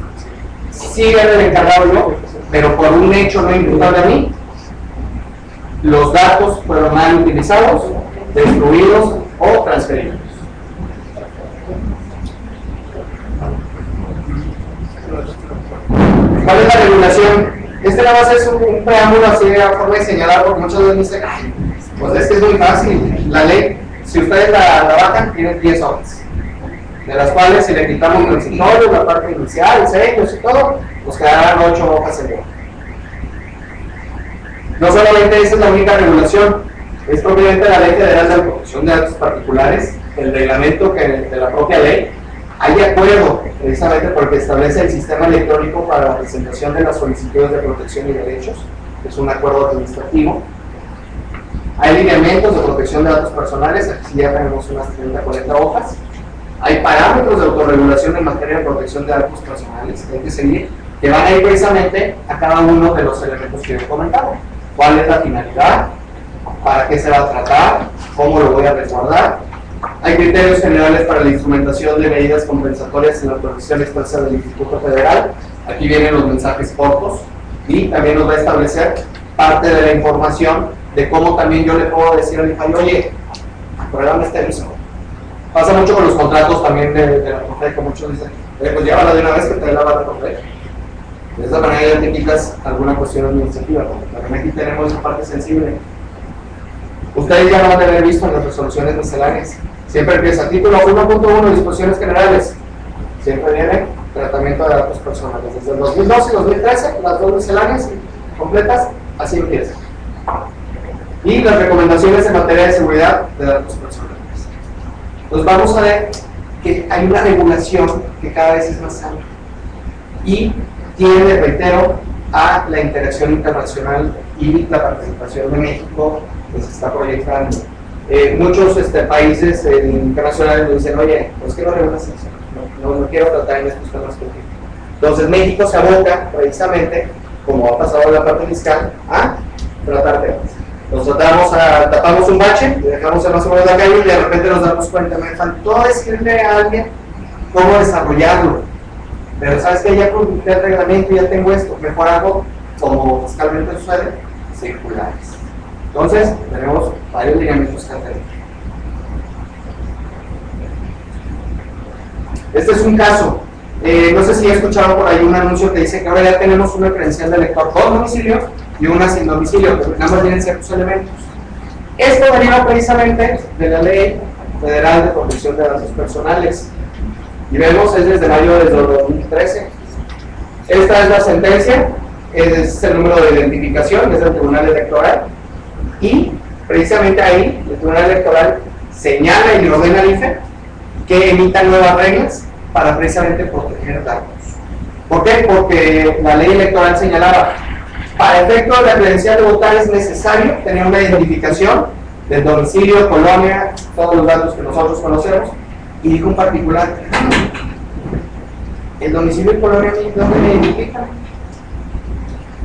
Speaker 1: Sigue el encargado yo, pero por un hecho no imputable a mí, los datos fueron mal utilizados, destruidos o transferidos. ¿Cuál es la regulación? Este nada más es un preámbulo así a forma de señalar, porque muchas veces me dicen, ay, pues es que es muy fácil. La ley, si ustedes la bajan, tiene 10 hojas, de las cuales si le quitamos el transitorio, la parte inicial, sellos y todo, pues quedarán 8 hojas en ella. No solamente esa es la única regulación, es propiamente la Ley Federal de la Protección de Datos Particulares, el reglamento de la propia ley. Hay de acuerdo precisamente porque establece el sistema electrónico para la presentación de las solicitudes de protección y derechos, que es un acuerdo administrativo. Hay lineamientos de protección de datos personales, aquí ya tenemos unas 30 o 40 hojas. Hay parámetros de autorregulación en materia de protección de datos personales que hay que seguir, que van a ir precisamente a cada uno de los elementos que he comentado. ¿Cuál es la finalidad? ¿Para qué se va a tratar? ¿Cómo lo voy a resguardar? Hay criterios generales para la instrumentación de medidas compensatorias en la autorización expresa del Instituto Federal. Aquí vienen los mensajes cortos y también nos va a establecer parte de la información de cómo también yo le puedo decir al IFAI, oye, pruébame este aviso. Pasa mucho con los contratos también de la Profeco, muchos dicen, pues llévala de una vez que te la va a Profeco. De esa manera ya te quitas alguna cuestión administrativa, porque también aquí tenemos esa parte sensible. Ustedes ya lo van a haber visto en las resoluciones misceláneas. Siempre empieza título 1.1, disposiciones generales. Siempre viene tratamiento de datos personales. Desde el 2012 y 2013, las dos misceláneas completas, así empieza. Y las recomendaciones en materia de seguridad de datos personales. Entonces vamos a ver que hay una regulación que cada vez es más amplia. Y tiene, reitero, a la interacción internacional y la participación de México que se está proyectando. Muchos países internacionales nos dicen, oye, pues que no regulas eso, no quiero tratar en estos temas contigo. Entonces México se aboca precisamente, como ha pasado en la parte fiscal, a tratar temas. Nos tapamos un bache, y dejamos el más o menos la calle y de repente nos damos cuenta, me faltó decirle a alguien cómo desarrollarlo. Pero sabes que ya cumplí el reglamento y ya tengo esto, mejor hago, como fiscalmente sucede, circulares. Entonces, tenemos varios lineamientos que hacer. Este es un caso. No sé si he escuchado por ahí un anuncio que dice que ahora ya tenemos una credencial de lector con domicilio y una sin domicilio, pero nada más tienen ciertos elementos. Esto deriva precisamente de la Ley Federal de Protección de Datos Personales. Y vemos, es desde mayo del 2013. Esta es la sentencia, es el número de identificación, es del Tribunal Electoral. Y precisamente ahí, el Tribunal Electoral señala y le ordena al IFE que emita nuevas reglas para precisamente proteger datos. ¿Por qué? Porque la ley electoral señalaba, para efecto de la credencial de votar es necesario tener una identificación del domicilio, colonia, todos los datos que nosotros conocemos. Y dijo un particular, el domicilio y colonia, ¿dónde me identifican?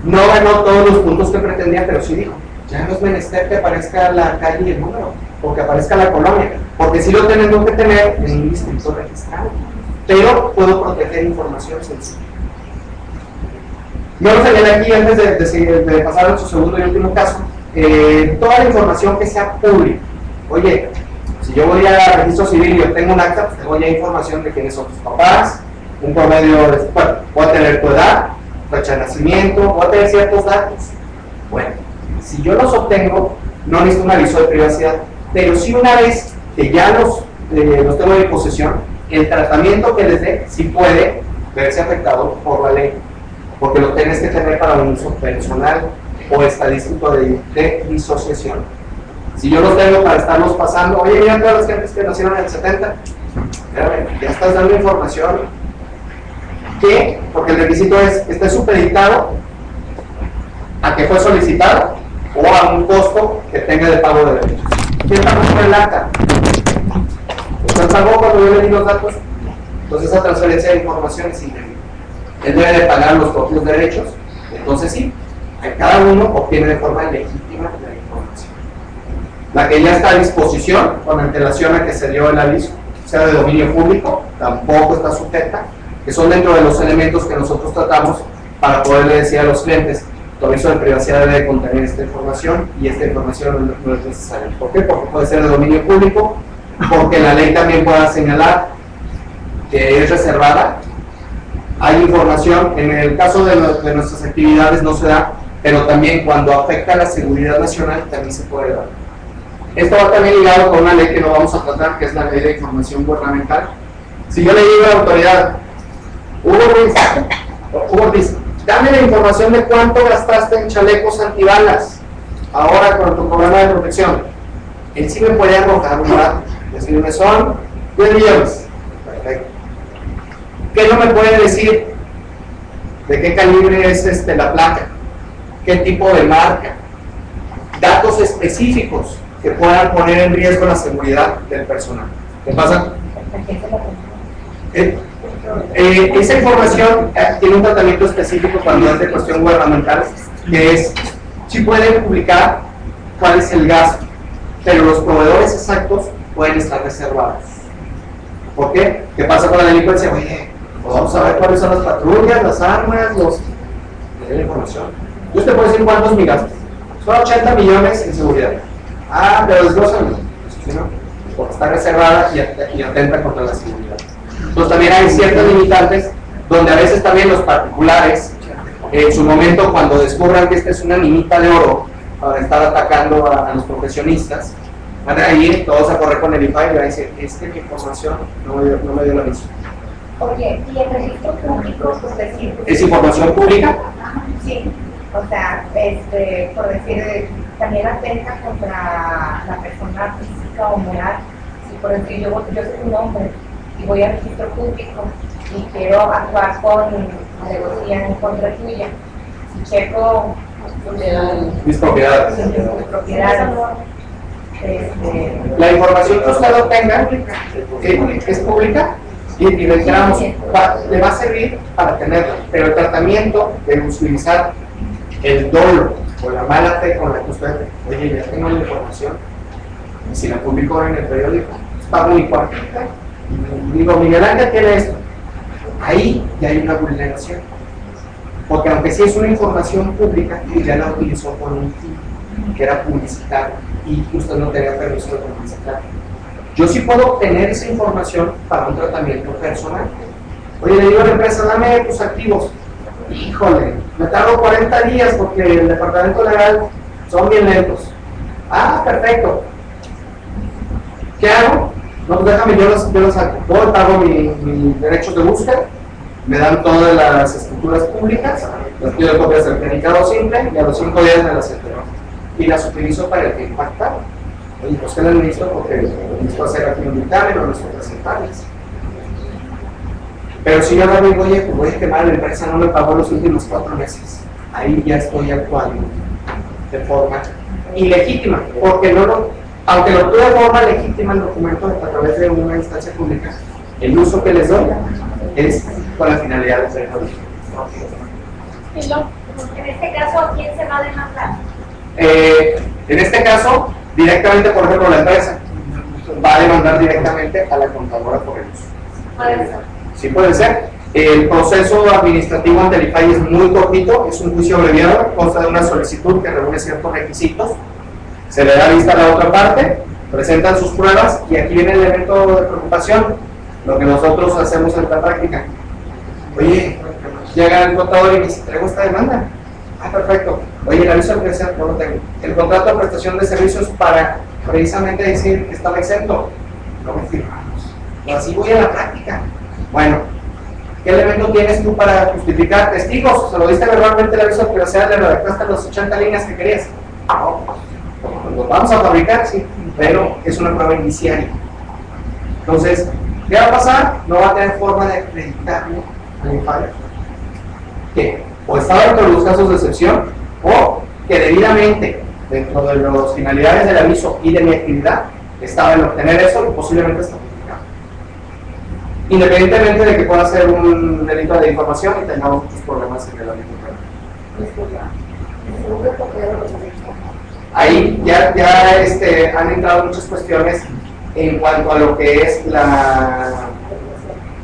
Speaker 1: No ganó todos los puntos que pretendía, pero sí dijo, ya no es menester que aparezca la calle y el número, o que aparezca la colonia, porque sí lo tenemos que tener en un distrito registrado, pero puedo proteger información sensible. Vamos a ver aquí, antes de pasar a su segundo y último caso, toda la información que sea pública. Oye, si yo voy a registro civil y obtengo un acta, pues tengo ya información de quiénes son tus papás, un promedio de, bueno, voy a tener tu edad, fecha de nacimiento, voy a tener ciertos datos. Bueno, si yo los obtengo, no necesito un aviso de privacidad, pero sí una vez que ya los tengo en posesión, el tratamiento que les dé, sí puede verse afectado por la ley, porque lo tienes que tener para un uso personal o estadístico de disociación. Si yo los tengo para estarlos pasando, oye, mira todas las gentes que nacieron en el 70, ya estás dando información que, porque el requisito es que esté supeditado a que fue solicitado o a un costo que tenga de pago de derechos. ¿Quién pagó por el acta? ¿Usted pagó cuando yo le di los datos? Entonces esa transferencia de información es indebida. Él debe de pagar los propios derechos, entonces sí, cada uno obtiene de forma legítima la información. La que ya está a disposición, con antelación a que se dio el aviso, sea de dominio público, tampoco está sujeta, que son dentro de los elementos que nosotros tratamos para poderle decir a los clientes, tu aviso de privacidad debe contener esta información y esta información no es necesaria. ¿Por qué? Porque puede ser de dominio público, porque la ley también pueda señalar que es reservada. Hay información, en el caso de nuestras actividades no se da, pero también cuando afecta a la seguridad nacional también se puede dar. Esto va también ligado con una ley que no vamos a tratar, que es la ley de información gubernamental. Si yo le digo a la autoridad, Hugo Ruiz, dame la información de cuánto gastaste en chalecos antibalas ahora con tu programa de protección, él sí me puede arrojar un dato, decirme son 10 millones. Perfecto. ¿Qué no me puede decir? ¿De qué calibre es la placa? ¿Qué tipo de marca? Datos específicos que puedan poner en riesgo la seguridad del personal. ¿Qué pasa? Esa información tiene un tratamiento específico cuando es de cuestión gubernamental, que es, si pueden publicar cuál es el gasto, pero los proveedores exactos pueden estar reservados. ¿Por qué? ¿Qué pasa con la delincuencia? Oye, pues vamos a ver cuáles son las patrullas, las armas, la información. Yo te puedo decir cuántos es mi gasto. Son 80 millones en seguridad. Ah, pero desglósalo. Porque está reservada y atenta contra la seguridad. Entonces también hay ciertas limitantes donde a veces también los particulares, en su momento cuando descubran que esta es una minita de oro para estar atacando a los profesionistas, van a ir todos a correr con el IFAI y van a decir, es que mi información no me dio la misma.
Speaker 3: Oye, ¿y el registro público, pues decir?
Speaker 1: ¿Es información pública?
Speaker 3: Sí, o sea, por decir, también atenta contra la persona física o moral. Si por decir, yo soy un hombre y voy al registro público y quiero actuar con alevosía en contra tuya, si checo
Speaker 1: mis propiedades. La información que usted obtenga es pública y reiteramos, le va a servir para tenerla, pero el tratamiento de utilizar el dolo o la mala fe con la que usted, oye, ya tengo la información, y si la publico en el periódico, pago mi cuartita, y digo, Miguel Ángel tiene esto, ahí ya hay una vulneración, porque aunque sí es una información pública, ya la utilizó por un fin, que era publicitar, y usted no tenía permiso de publicitar. Yo sí puedo obtener esa información para un tratamiento personal. Oye, le digo a la empresa, dame tus activos. Híjole, me tardo 40 días porque el departamento legal son bien lentos. Ah, perfecto. ¿Qué hago? No, pues déjame, yo los activo, pago mis derechos de búsqueda, me dan todas las escrituras públicas, las pido copias del certificado simple y a los 5 días me las entrego. Y las utilizo para el que impactar. Oye, pues que las necesito porque necesito hacer aquí un dictamen o necesito presentarles. Pero si yo no digo, oye, pues voy a quemar, la empresa no me pagó los últimos 4 meses, ahí ya estoy actuando de forma ilegítima, porque aunque lo tuve de forma legítima el documento a través de una instancia pública, el uso que les doy es con la finalidad de ser judicial.
Speaker 3: En este caso, ¿a quién se va a demandar?
Speaker 1: En este caso, directamente, por ejemplo, la empresa va a demandar directamente a la contadora por el uso.
Speaker 3: Puede ser.
Speaker 1: Sí puede ser. El proceso administrativo ante el IFAI es muy cortito, es un juicio abreviado, consta de una solicitud que reúne ciertos requisitos, se le da vista a la otra parte, presentan sus pruebas y aquí viene el elemento de preocupación, lo que nosotros hacemos en la práctica. Oye, llega el contador y me dice, traigo esta demanda. Ah, perfecto. Oye, el aviso de empresa no lo tengo. El contrato de prestación de servicios para precisamente decir que estaba exento. No me firmamos. Y así voy a la práctica. Bueno, ¿Qué elemento tienes tú para justificar testigos? ¿Se lo diste verbalmente el aviso de privacidad? ¿Le redactaste las 80 líneas que querías? No, pues lo vamos a fabricar, sí, pero es una prueba indiciaria. Entonces, ¿qué va a pasar? No va a tener forma de acreditarlo al infario. Que o estaba dentro de los casos de excepción, o que debidamente, dentro de las finalidades del aviso y de mi actividad, estaba en obtener eso y posiblemente está justificado. Independientemente de que pueda ser un delito de información y tengamos muchos problemas en el ámbito penal. Ahí ya han entrado muchas cuestiones en cuanto a lo que es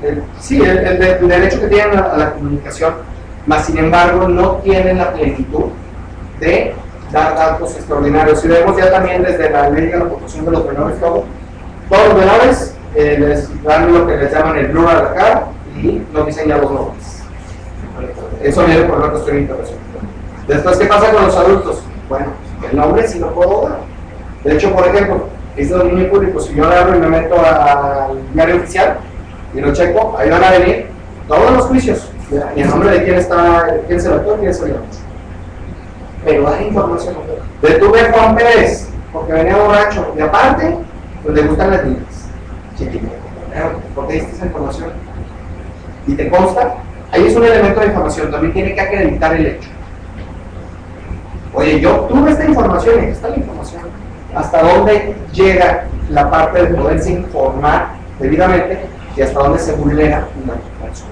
Speaker 1: el derecho que tienen a la comunicación, mas sin embargo no tienen la plenitud de dar datos extraordinarios. Si vemos ya también desde la ley de la protección de los menores, todos los menores les dan lo que les llaman el blur a la cara y no dicen ya los nombres. Eso viene por una cuestión internacional. Después, ¿qué pasa con los adultos? Bueno, el nombre sí lo puedo dar. De hecho, por ejemplo, es de dominio público. Si yo le abro y me meto al diario oficial y lo checo, ahí van a venir todos los juicios y el nombre de quién está, quién es el autor, quién es el autor. Pero da información. Detuve a Juan Pérez porque venía borracho y aparte, pues le gustan las niñas. ¿Por qué diste esa información? Y te consta, ahí es un elemento de información, también tiene que acreditar el hecho. Oye, yo tuve esta información y aquí está la información. ¿Hasta dónde llega la parte de poderse informar debidamente y hasta dónde se vulnera una persona?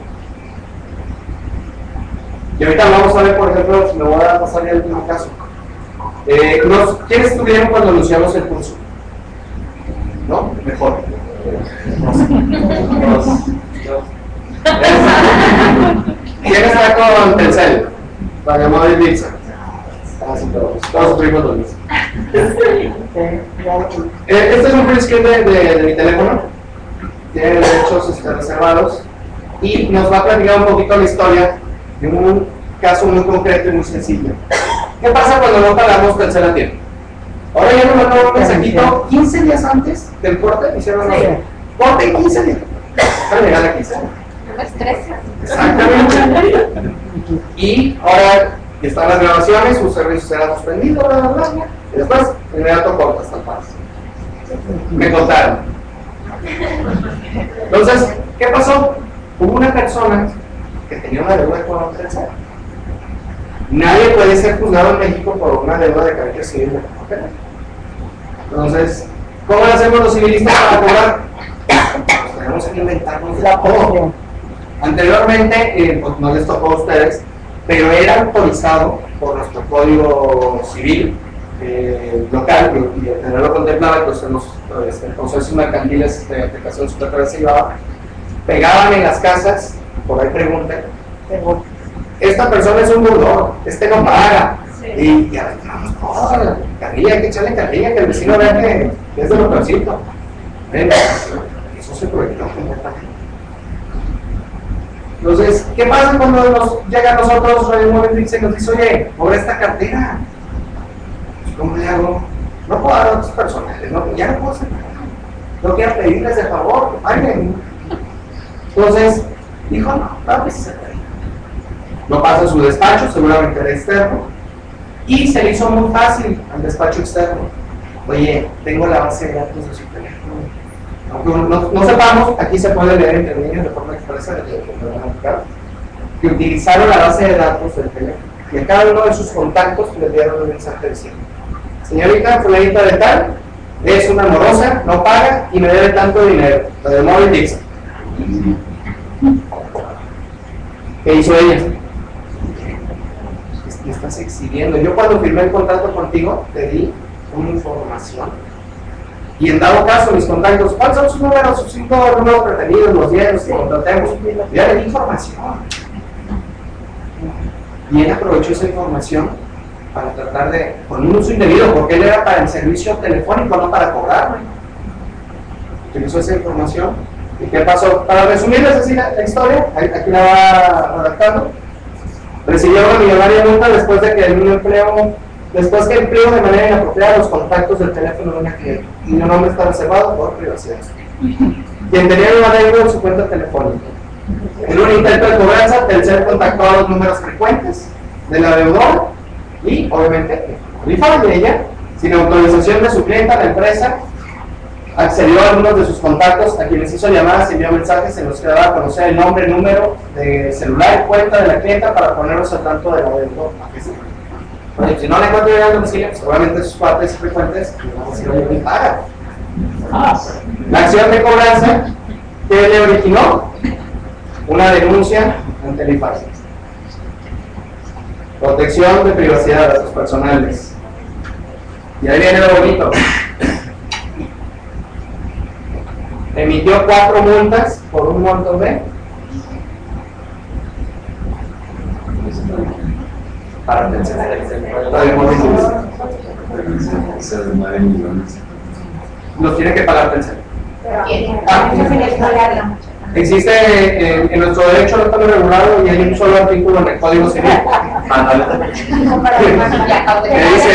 Speaker 1: Y ahorita vamos a ver, por ejemplo, me voy a pasar ya el último caso. ¿Quiénes estuvieron cuando anunciamos el curso? ¿No? Mejor. ¿Quién está con Telcel? Para llamar el Dixon. Todos sufrimos lo mismo. Este es un print screen de mi teléfono. Tiene derechos reservados. Y nos va a platicar un poquito la historia de un caso muy concreto y muy sencillo. ¿Qué pasa cuando no pagamos Telcel a tiempo? Ahora ya nos mandaron un mensajito 15 días antes del corte, hicieron corte en 15 días. Para llegar a 15 días.
Speaker 3: No me estresas.
Speaker 1: Exactamente. Y ahora están las grabaciones, su servicio será suspendido, bla, bla, bla. Y después, inmediato corta hasta el paso. Me contaron. Entonces, ¿qué pasó? Hubo una persona que tenía una deuda con Telcel. Nadie puede ser juzgado en México por una deuda de carácter civil de penal. Entonces, ¿cómo lo hacemos los civilistas para cobrar? Pues tenemos que inventarnos la todo. Anteriormente, pues no les tocó a ustedes, pero era autorizado por nuestro código civil local, y el general lo contemplaba, pues en los procesos mercantiles de aplicación superior se llevaba, pegaban en las casas, por ahí preguntan, esta persona es un burlón, este no paga, y ya vamos todos, carrilla, hay que echarle carrilla, que el vecino vea que es de lo peorcito. Eso se proyectó completamente. Entonces, ¿qué pasa cuando nos llega a nosotros Radio Móvil y nos dice, oye, cobra esta cartera? ¿Cómo le hago? No puedo dar a otros personales, no, ya no puedo hacer nada. No quiero pedirles de favor, que paguen. Entonces, dijo, no, claro que sí se puede. Lo pasa a su despacho, seguramente era externo, y se le hizo muy fácil al despacho externo. Oye, tengo la base de datos de su teléfono. Aunque no sepamos, aquí se puede leer entre líneas de forma expresa que utilizaron la base de datos del teléfono y a cada uno de sus contactos le dieron un mensaje diciendo: señorita fulanita de tal, es una morosa, no paga y me debe tanto dinero. La de Móvil Dixon. ¿Qué hizo ella? Me estás exhibiendo. Yo cuando firmé el contrato contigo te di una información. Y en dado caso, mis contactos, ¿cuáles son sus números? Sus 5 números preferidos, los 10, los que contratemos. Ya le di información. Y él aprovechó esa información para tratar de, con un uso indebido, porque él era para el servicio telefónico, no para cobrarme. Utilizó esa información. ¿Y qué pasó? Para resumirles así la historia, aquí la va redactando. Recibió una millonaria multa después de que empleó de manera inapropiada los contactos del teléfono de una cliente. Y el nombre está reservado por privacidad. Quien tenía una deuda en su cuenta telefónica. En un intento de cobranza, Telcel contactó a los números frecuentes de la deudora y, obviamente, rifa de ella, sin autorización de su clienta, la empresa accedió a algunos de sus contactos a quienes hizo llamadas y envió mensajes en los que daba a conocer el nombre, número de celular y cuenta de la clienta para ponerlos al tanto de la deuda. Si no le encuentro ya al domicilio, seguramente sus partes frecuentes no van a decir, oye, ni paga. La acción de cobranza que le originó una denuncia ante el IFAI. Protección de privacidad de datos personales. Y ahí viene lo bonito. Emitió 4 multas por un monto de para los tiene que pagar Telcel. Existe en nuestro derecho no está regulado y hay un solo artículo en el Código Civil que dice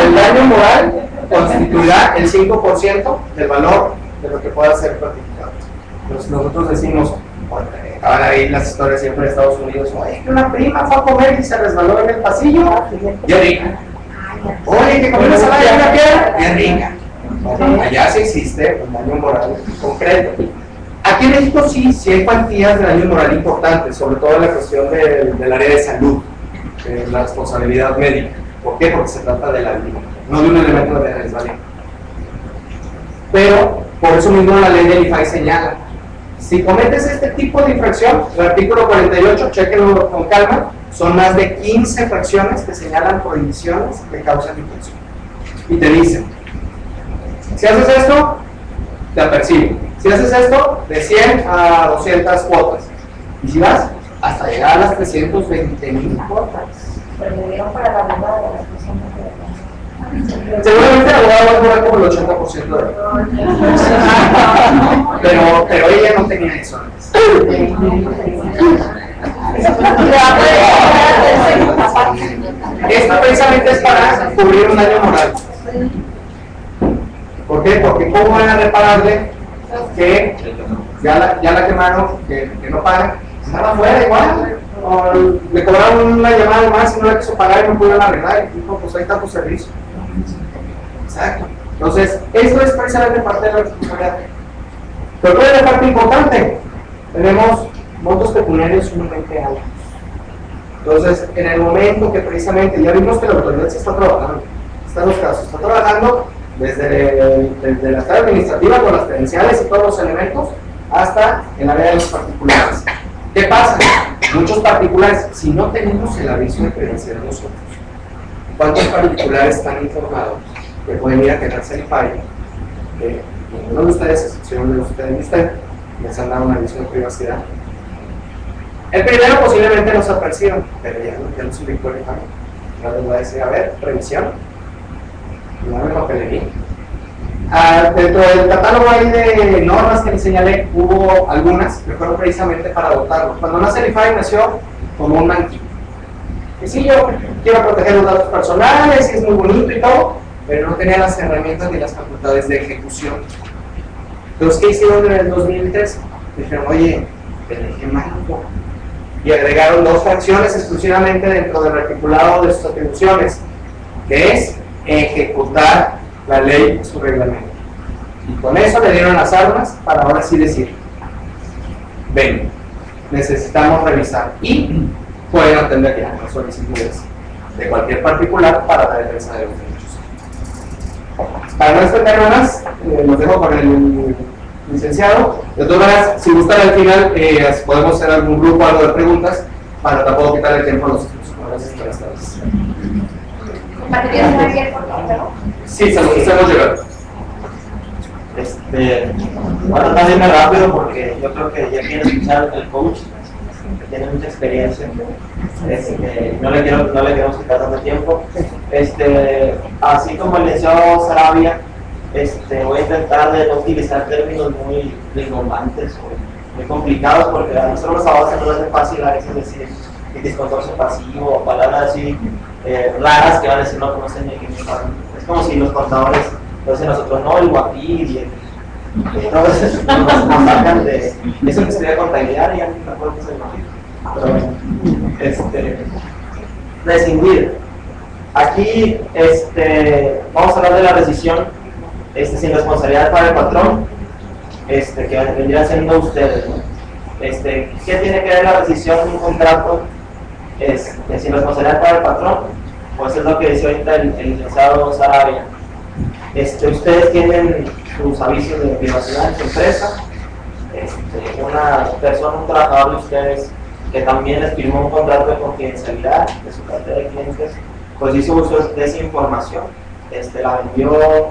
Speaker 1: el daño moral constituirá el 5% del valor de lo que pueda ser practicado. Entonces nosotros decimos, acaban ahí las historias siempre de Estados Unidos, oye, que una prima fue a comer y se resbaló en el pasillo, bien rica. Oye, que comió una ensalada de una piedra, bien rica. Allá sí existe un daño moral concreto. Aquí en México sí hay cuantías de daño moral importantes, sobre todo en la cuestión del área de salud, la responsabilidad médica. ¿Por qué? Porque se trata de la vida, no de un elemento de resbalón. Pero, por eso mismo la ley del IFAI señala, si cometes este tipo de infracción, el artículo 48, chequenlo con calma, son más de 15 infracciones que señalan prohibiciones que causan infracción. Y te dicen, si haces esto, te apercibo. Si haces esto, de 100 a 200 cuotas. Y si vas, hasta llegar a las 320,000 cuotas.
Speaker 3: Pero me dieron para la boda de las personas que...
Speaker 1: Seguramente el abogado va a cobrar como el 80% de pero ella no tenía eso antes. Esto precisamente es para cubrir un daño moral. ¿Por qué? Porque ¿cómo van a repararle que ya la quemaron, que no pagan? Estaba afuera igual. O le cobraron una llamada más y no le quiso pagar y no pudieron arreglar. Y dijo, pues ahí está tu servicio. Exacto. Entonces, eso es precisamente parte de la responsabilidad. Pero ¿cuál es la parte importante? Tenemos montos pecuniarios sumamente altos. Entonces, en el momento que precisamente ya vimos que la autoridad se está trabajando, están los casos, está trabajando desde la esfera administrativa con las credenciales y todos los elementos hasta el área de los particulares. ¿Qué pasa? Muchos particulares, si no tenemos el aviso de credencial nosotros, ¿cuántos particulares están informados que pueden ir a quedarse el IFAI? Ninguno de ustedes, excepción de ustedes, les han dado un aviso de privacidad. El primero posiblemente nos aperciban, pero ya no se ubicó el IFAI. Ya les voy a decir, a ver, revisión. Dame papelería. Dentro del catálogo ahí de normas que les señalé, hubo algunas que fueron precisamente para votarlo. Cuando nace el IFAI nació como un manquito. Y sí, yo quiero proteger los datos personales, y es muy bonito y todo, pero no tenía las herramientas ni las facultades de ejecución. Entonces, ¿qué hicieron en el 2003? Dijeron, oye, te dejé mal. Y agregaron 2 fracciones exclusivamente dentro del articulado de sus atribuciones, que es ejecutar la ley y su reglamento. Y con eso le dieron las armas para ahora sí decir, ven, necesitamos revisar y pueden atender ya las solicitudes de cualquier particular para la defensa de los derechos. Para no extenderlo más, los dejo con el licenciado. De todas maneras, si gustan al final, podemos hacer algún grupo, algo de preguntas, para tampoco quitarle tiempo a los estudios. Gracias por esta vez. Sí, se los hacemos llegar.
Speaker 4: Voy a tratar de irme rápido porque yo creo que ya quiere escuchar el coach, que tiene mucha experiencia. No le queremos quitar tanto tiempo. Así como el licenciado Sarabia, voy a intentar de no utilizar términos muy rimbombantes o muy complicados, porque a nosotros los abogados se nos hace fácil a veces decir disconsorcio pasivo o palabras así raras que van a decir no conocen ni que es como si los contadores, entonces nosotros no, el guapil y Entonces nos sacan de eso que estudia contabilidad y ya no me acuerdo qué se llama. Pero bueno, rescindir. Aquí vamos a hablar de la rescisión sin responsabilidad para el patrón, que vendría siendo ustedes, ¿no? ¿Qué tiene que ver la rescisión de un contrato sin responsabilidad para el patrón? Pues es lo que dice ahorita el licenciado Sarabia. Ustedes tienen sus avisos de privacidad en su empresa. Una persona, un trabajador de ustedes que también les firmó un contrato de confidencialidad de su cartera de clientes, pues hizo uso de esa información, la vendió,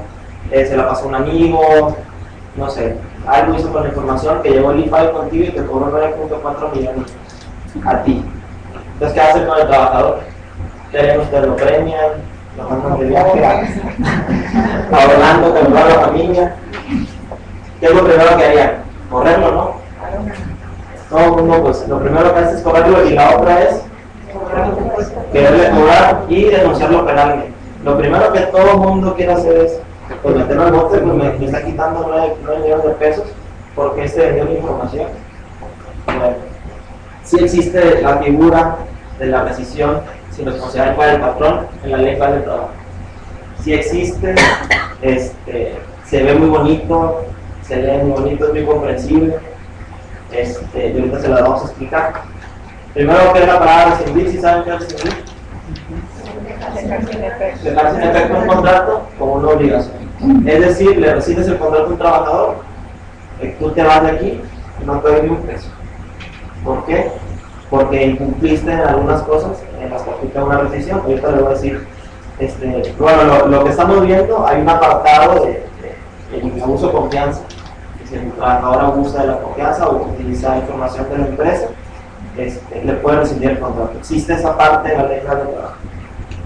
Speaker 4: se la pasó a un amigo, no sé, algo hizo con la información que llegó el IFAI contigo y te cobró 9.4 millones a ti. Entonces, ¿qué hacen con el trabajador? Ustedes lo premian, lo mandan de viaje a Orlando, que lo a la familia. ¿Qué es lo primero que harían? Correrlo, ¿no? Todo el mundo, pues, lo primero que hace es correrlo y la otra es quererle cobrar y denunciarlo penalmente. Lo primero que todo el mundo quiere hacer es, pues, meterlo al bote, pues me está quitando 9 millones de pesos porque vendió la información. Bueno, sí existe la figura de la rescisión sin responsabilidad para el patrón en la ley federal del trabajo. Sí existe, se ve muy bonito, se lee muy bonito, es muy comprensible. Y ahorita se la vamos a explicar. Primero, ¿qué es la palabra rescindir? ¿Sí saben qué es rescindir? Dejar sin efecto un contrato como una obligación. Es decir, le rescindes el contrato a un trabajador, tú te vas de aquí y no te doy ni un peso. ¿Por qué? Porque incumpliste en algunas cosas en las que aplica una rescisión. Ahorita le voy a decir, bueno, lo que estamos viendo, hay un apartado de abuso de confianza. Si el trabajador abusa de la confianza o utiliza información de la empresa, le puede rescindir el contrato. Existe esa parte de la ley federal del trabajo.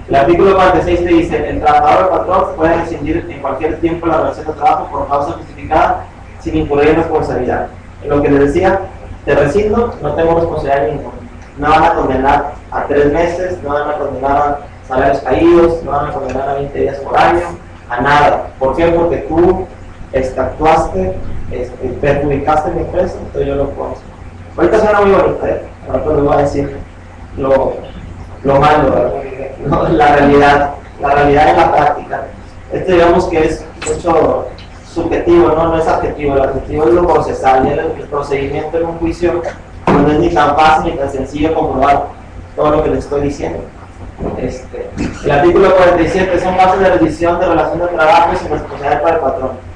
Speaker 4: El artículo 46 te dice: el trabajador o el patrón puede rescindir en cualquier tiempo la relación de trabajo por causa justificada sin incurrir en responsabilidad. Lo que les decía, te rescindo, no tengo responsabilidad ninguna. No van a condenar a 3 meses, no van a condenar a salarios caídos, no van a condenar a 20 días por año, a nada. ¿Por qué? Porque tú actuaste, perjudicaste mi empresa, entonces yo lo puedo hacer. Ahorita suena muy bonito, ahorita les voy a decir lo malo, ¿no? La realidad en la práctica. Digamos que es mucho subjetivo, no es adjetivo. El adjetivo es lo procesal, y el procedimiento en un juicio no es ni tan fácil ni tan sencillo comprobar todo lo que les estoy diciendo. El artículo 47 son bases de rescisión de relación de trabajo y sin responsabilidad para el patrón.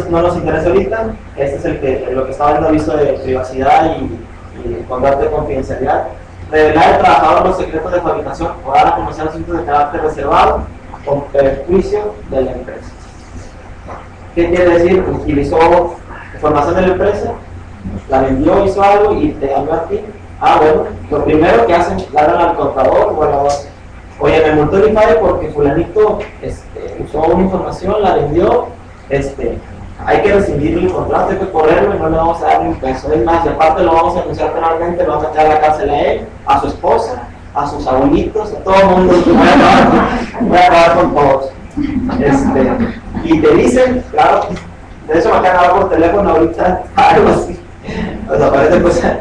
Speaker 4: No nos interesa ahorita, es lo que está dando aviso de privacidad y contrato de confidencialidad. Revelar al trabajador los secretos de fabricación o dar a conocer asuntos de carácter reservado con perjuicio de la empresa. ¿Qué quiere decir? Utilizó información de la empresa, la vendió, hizo algo y te habló a ti. Bueno, lo primero que hacen, le hablan al contador o a la base. Oye, me multó el IFAE porque fulanito usó una información, la vendió, hay que rescindir el contrato, hay que correrlo y no le vamos a dar ni un peso. Es más, y aparte lo vamos a denunciar penalmente, lo vamos a meter a la cárcel a él, a su esposa, a sus abuelitos, a todo el mundo. Voy a acabar con todos. Y te dicen, claro, de eso me acaban de hablar por teléfono ahorita, algo así. Pues aparece cosas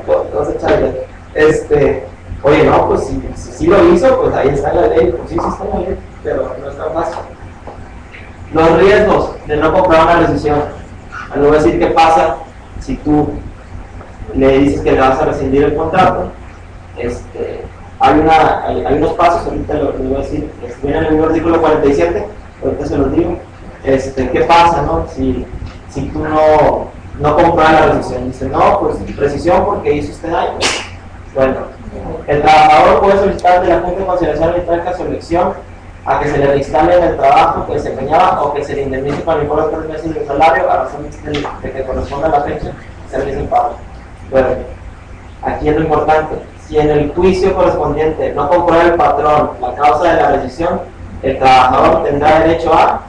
Speaker 4: oye, no, pues si lo hizo, pues ahí está la ley. Pues sí está la ley, pero no está fácil. Los riesgos de no comprar una rescisión. Le voy a decir qué pasa si tú le dices que le vas a rescindir el contrato. Hay unos pasos, ahorita lo voy a decir, viene en el mismo artículo 47, ahorita se los digo. ¿Qué pasa, no? Si tú no compras la rescisión, dice, no, pues rescisión porque hizo usted daño. Bueno, el trabajador puede solicitar de la Junta de Conciliación Arbitral su elección a que se le reinstale en el trabajo que desempeñaba o que se le indemnice con el importe de 3 meses de salario a razón de que corresponda a la fecha se realice el pago. Bueno, aquí es lo importante: si en el juicio correspondiente no comprueba el patrón la causa de la rescisión, el trabajador tendrá derecho a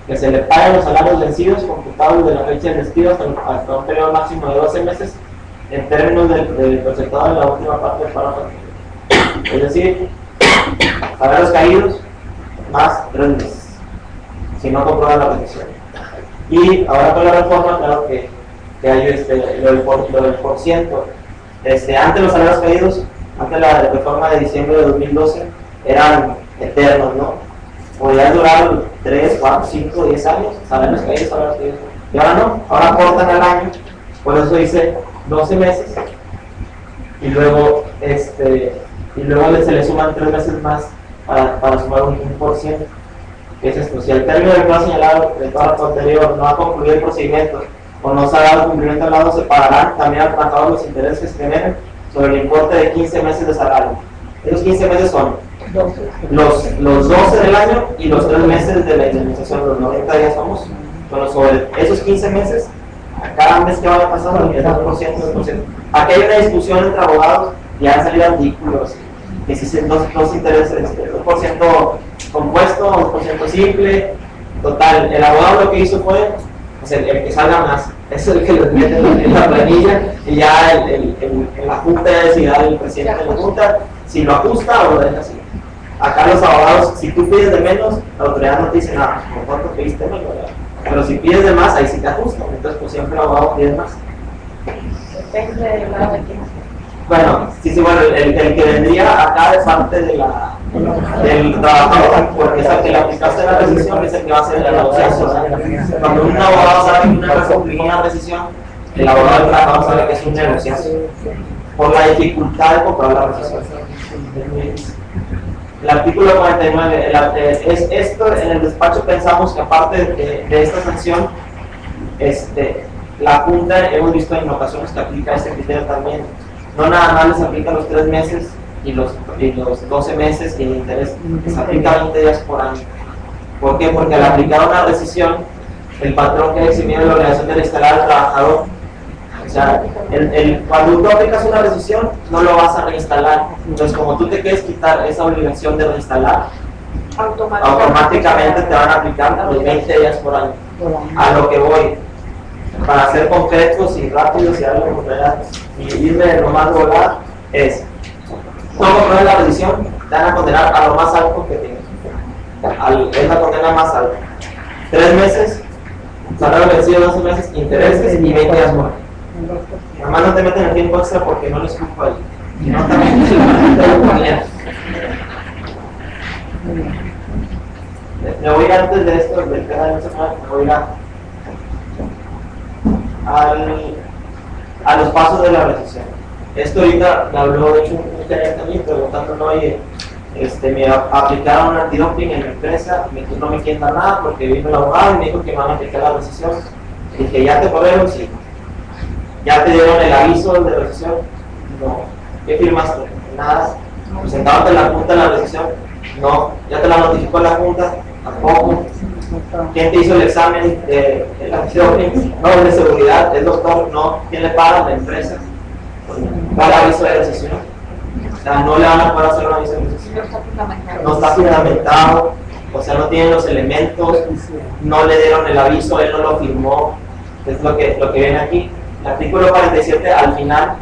Speaker 4: que se le paguen los salarios vencidos computados de la fecha del despido hasta un periodo máximo de 12 meses en términos del presentado en la última parte del párrafo. Es decir, salarios caídos más 3 meses, si no comprueba la rescisión. Y ahora con la reforma, claro que hay lo del por ciento. Antes los salarios caídos, antes la reforma de diciembre de 2012, eran eternos, ¿no? Podían durar 3, 4, 5, 10 años, salarios caídos. Y ahora no, ahora cortan al año, por eso dice 12 meses, y luego, se le suman 3 meses más para sumar un por ciento. Es esto: si el término del plazo señalado del párrafo anterior no ha concluido el procedimiento o no se ha dado cumplimiento al lado, se pagarán también al trabajador los intereses que se generen sobre el importe de 15 meses de salario. Esos 15 meses son los 12 del año y los 3 meses de la indemnización, los 90 días famosos. Bueno, sobre esos 15 meses, a cada mes que vaya pasando, el 2%. Aquí hay una discusión entre abogados y han salido artículos que si son dos intereses, 2% compuesto, 2% simple. Total, el abogado lo que hizo fue el que salga más, eso es el que lo mete en la planilla, y ya en la junta decidirá el presidente de la junta si lo ajusta o lo deja así. Acá los abogados, si tú pides de menos, la autoridad no te dice nada, por cuánto pediste menos, ¿verdad? Pero si pides de más, ahí sí te ajustan, entonces pues siempre el abogado pide más.
Speaker 3: Depende del lado de quién.
Speaker 4: Bueno, bueno, el que vendría acá de parte del trabajador, porque es el que le aplicaste la rescisión, es el que va a hacer la negociación. Cuando un abogado sabe que una persona aplicó una rescisión, el abogado del trabajador sabe que es un negociación, por la dificultad de comprar la rescisión. El artículo 49, esto en el despacho pensamos que aparte de esta sanción, la Junta hemos visto en ocasiones que aplica este criterio también. No nada más les aplica los 3 meses y los 12 meses y el interés, les aplica 20 días por año. ¿Por qué? Porque al aplicar una rescisión, el patrón queda eximido de la obligación de reinstalar al trabajador. O sea, cuando tú aplicas una rescisión, no lo vas a reinstalar. Entonces, como tú te quieres quitar esa obligación de reinstalar, automáticamente te van a aplicar los 20 días por año. A lo que voy, para ser concretos y rápidos y algo y irme de lo más volado, es cuando pruebe la rescisión, te van a condenar a lo más alto que tengas. Es la condena más alta. 3 meses, salario vencido, 12 meses, intereses y 20 días por año. Además no te meten el tiempo extra porque no les culpo ahí. Y no también me voy antes de esto, del tema de esta semana, me voy a los pasos de la rescisión. Esto ahorita me habló, de hecho, un gerente también preguntándome, oye, me aplicaron un antidoping en mi empresa, no me quieren dar nada porque vino el abogado y me dijo que me van a aplicar la rescisión. Dije, ¿ya te corrieron? Sí. ¿Ya te dieron el aviso de rescisión? No. ¿Qué firmaste? Nada. ¿Presentaste la junta de la rescisión? No. ¿Ya te la notificó la junta? Tampoco. ¿Quién te hizo el examen de antidoping? No, es de seguridad, es doctor, no. ¿Quién le paga? La empresa. ¿Va el aviso de rescisión? O sea, no le van a poder hacer un aviso de rescisión. No está fundamentado, o sea, no tienen los elementos, no le dieron el aviso, él no lo firmó. Es lo que viene aquí. El artículo 47 al final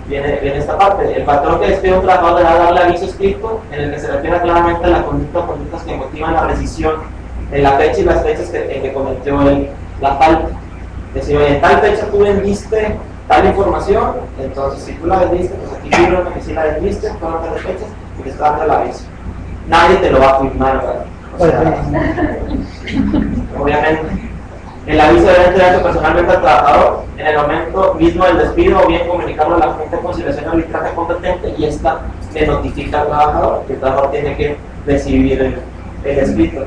Speaker 4: viene esta parte. El patrón que despide a un trabajador deberá darle aviso escrito en el que se refiere claramente a la conducta o conductas que motivan la rescisión en la fecha y las fechas en que cometió la falta. Es decir, en tal fecha tú vendiste tal información, entonces si tú la vendiste, pues aquí figura que si la vendiste, fueron las fechas y te está dando el aviso. Nadie te lo va a firmar, ¿verdad? O sea, obviamente. El aviso debe entregarse personalmente al trabajador en el momento mismo del despido o bien comunicarlo a la Junta de Conciliación y Arbitraje competente y esta le notifica al trabajador que el trabajador tiene que recibir el escrito.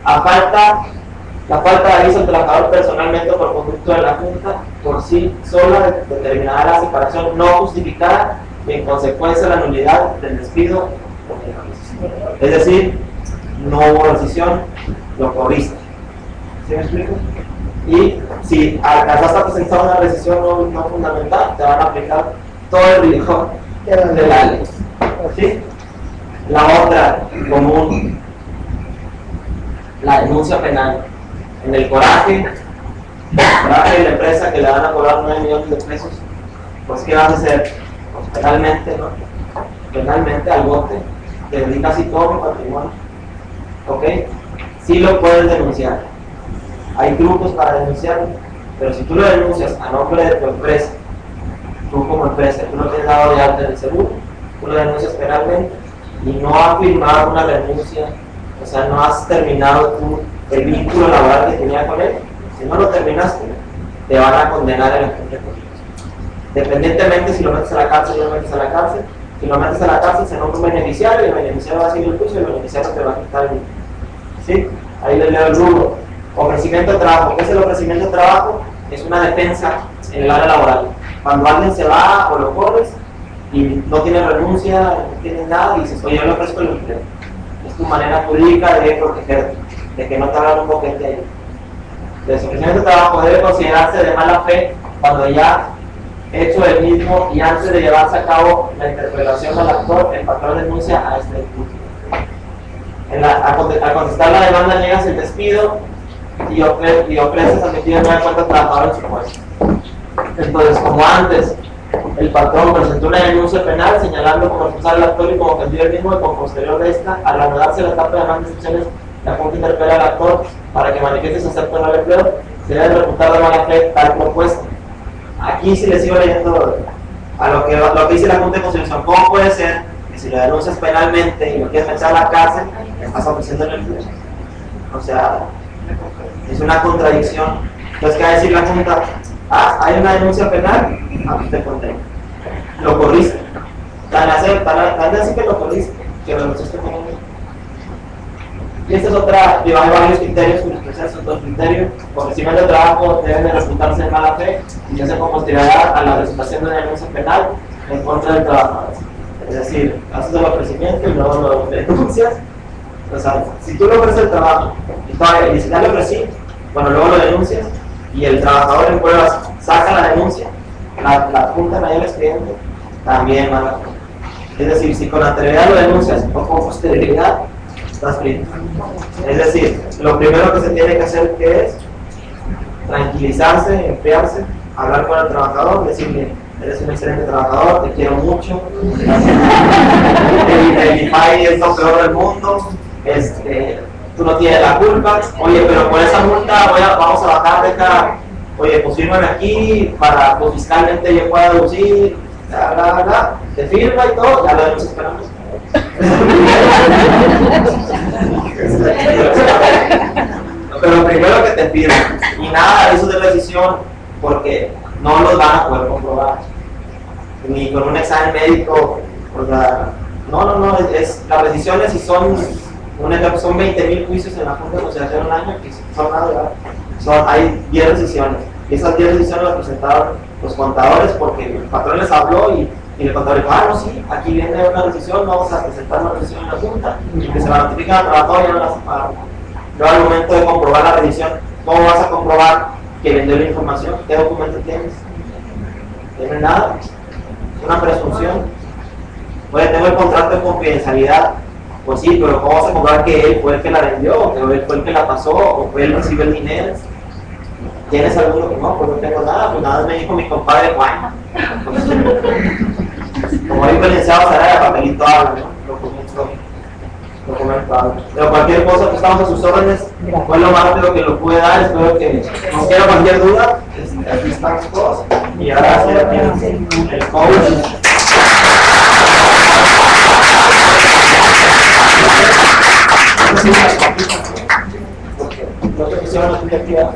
Speaker 4: La falta de aviso al trabajador personalmente o por conducto de la Junta por sí sola determinará la separación no justificada y en consecuencia la nulidad del despido o de la rescisión. Es decir, no hubo rescisión, lo corriste. ¿Sí me explico? Y si alcanzaste a presentar una rescisión no fundamental, te van a aplicar todo el rigor de la ley. ¿Sí? La otra común, la denuncia penal. En el coraje de la empresa que le van a cobrar 9 millones de pesos, pues ¿qué vas a hacer? Pues penalmente, ¿no? Penalmente al bote, te dedicas casi todo mi patrimonio. ¿Ok? Sí lo puedes denunciar. hay trucos para denunciarlo, pero si tú lo denuncias a nombre de tu empresa, tú como empresa, tú no tienes dado de alta en el seguro, tú lo denuncias penalmente y no has firmado una renuncia, o sea, no has terminado tú el vínculo laboral que tenía con él. Si no lo terminaste, te van a condenar en el recurso. Dependientemente si lo metes a la cárcel o no lo metes a la cárcel, si lo metes a la cárcel se nombra un beneficiario y el beneficiario va a seguir el juicio y el beneficiario te va a quitar el dinero. ¿Sí? Ahí les leo el rubro. Ofrecimiento de trabajo. ¿Qué es el ofrecimiento de trabajo? Es una defensa en el área laboral. Cuando alguien se va o lo corres y no tiene renuncia, no tiene nada, y dices, oye, yo le ofrezco el empleo. Es tu manera jurídica de protegerte, de que no te hagan un boquete ahí. El ofrecimiento de trabajo debe considerarse de mala fe cuando ya hecho el mismo y antes de llevarse a cabo la interpelación al actor, el patrón denuncia a este ejecutivo. Al contestar la demanda niegas el despido y ofreces admitir nueva cuenta al trabajador en su puesto. Entonces, como antes, el patrón presentó una denuncia penal señalando como responsable al actor y como ofendido el mismo, y con posterior de esta, al anudarse la etapa de demanda de excepciones, la Junta interpela al actor para que manifieste su acepto en el empleo, se debe reputar de mala fe tal propuesta. Aquí sí les sigo leyendo a lo que dice la Junta de Constitución. ¿Cómo puede ser que si lo denuncias penalmente y lo quieres meter a la cárcel, estás ofreciendo el empleo? O sea, es una contradicción. Entonces, ¿qué va a decir la Junta? Ah, hay una denuncia penal, te condeno. Lo corriste. Tan así que lo corriste, que lo denunciaste como un. Y esta es otra, hay varios criterios, son dos criterios. Ofrecimiento de trabajo deben de reputarse de mala fe y se hace con posterioridad a la presentación de una denuncia penal en contra del trabajador. Es decir, haces el ofrecimiento y luego lo denuncias. O sea, si tú le ofreces el trabajo y si ya lo ofrecí, bueno, luego lo denuncias y el trabajador en pruebas saca la denuncia, la Junta Mayor Expediente también mala fe. Es decir, si con anterioridad lo denuncias o con posterioridad, estás frito. Es decir, lo primero que se tiene que hacer que es tranquilizarse, enfriarse, hablar con el trabajador, decirle, eres un excelente trabajador, te quiero mucho, el IFAI es lo peor del mundo, tú no tienes la culpa, oye, pero por esa multa vamos a bajar de acá, oye, pues fírmame aquí para que fiscalmente yo pueda deducir, te firma y todo, ya lo hemos esperado. Pero primero que te firmen y nada de eso de decisión porque no los van a poder comprobar ni con un examen médico, o sea, no, las decisiones si son un ejemplo, son 20,000 juicios en la Junta de Conciliación un año, que son nada, hay 10 decisiones y esas 10 decisiones las presentaron los contadores porque el patrón les habló y el contador dijo, no, sí, aquí viene una decisión, vamos a presentar una decisión en la Junta y que se la notifica al trabajador y no la separan. Luego al momento de comprobar la revisión, ¿cómo vas a comprobar que vendió la información? ¿Qué documento tienes? No tienes nada, es una presunción. Oye, tengo el contrato de confidencialidad, pues sí, pero ¿cómo vas a comprobar que él fue el que la vendió, o que él fue el que la pasó, o que él recibió el dinero? ¿Tienes alguno que no? Pues no tengo nada, pues nada, me dijo mi compadre Juan. Como dijo el licenciado Saraya, papelito habla, ¿no? Documento habla. Pero cualquier cosa, pues estamos a sus órdenes, fue lo más rápido que lo pude dar, espero que no quiera cualquier duda, aquí están todos, y ahora sí, aquí el coach. ¿No te pusieron la tuya actividad?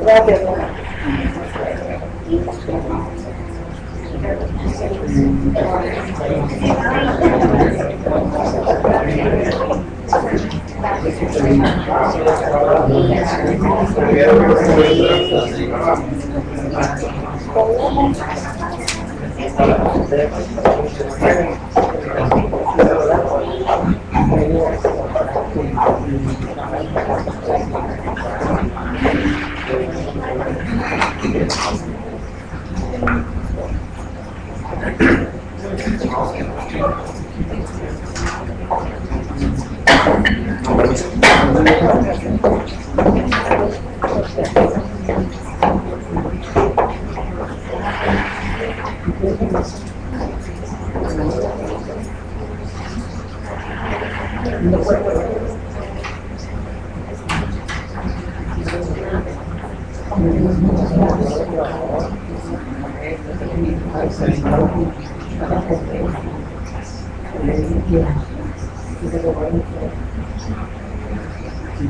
Speaker 4: Gracias.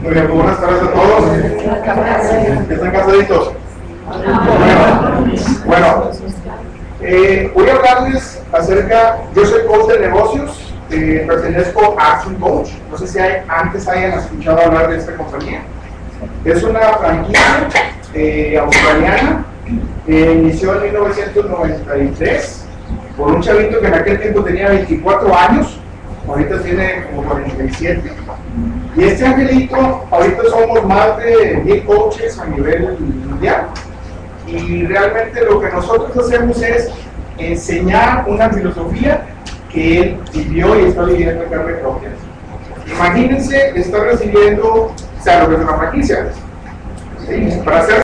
Speaker 5: Muy bien, buenas tardes a todos. ¿Están cansaditos? Bueno, voy a hablarles acerca, yo soy coach de negocios, pertenezco a Action Coach, no sé si antes hayan escuchado hablar de esta compañía. Es una franquicia australiana, inició en 1993 por un chavito que en aquel tiempo tenía 24 años, ahorita tiene como 47. Y este angelito, ahorita somos más de 1000 coaches a nivel mundial. Y realmente lo que nosotros hacemos es enseñar una filosofía que él vivió y está viviendo en carne propia. Imagínense estar recibiendo, o sea, lo que es una franquicia. ¿Sí? Para hacer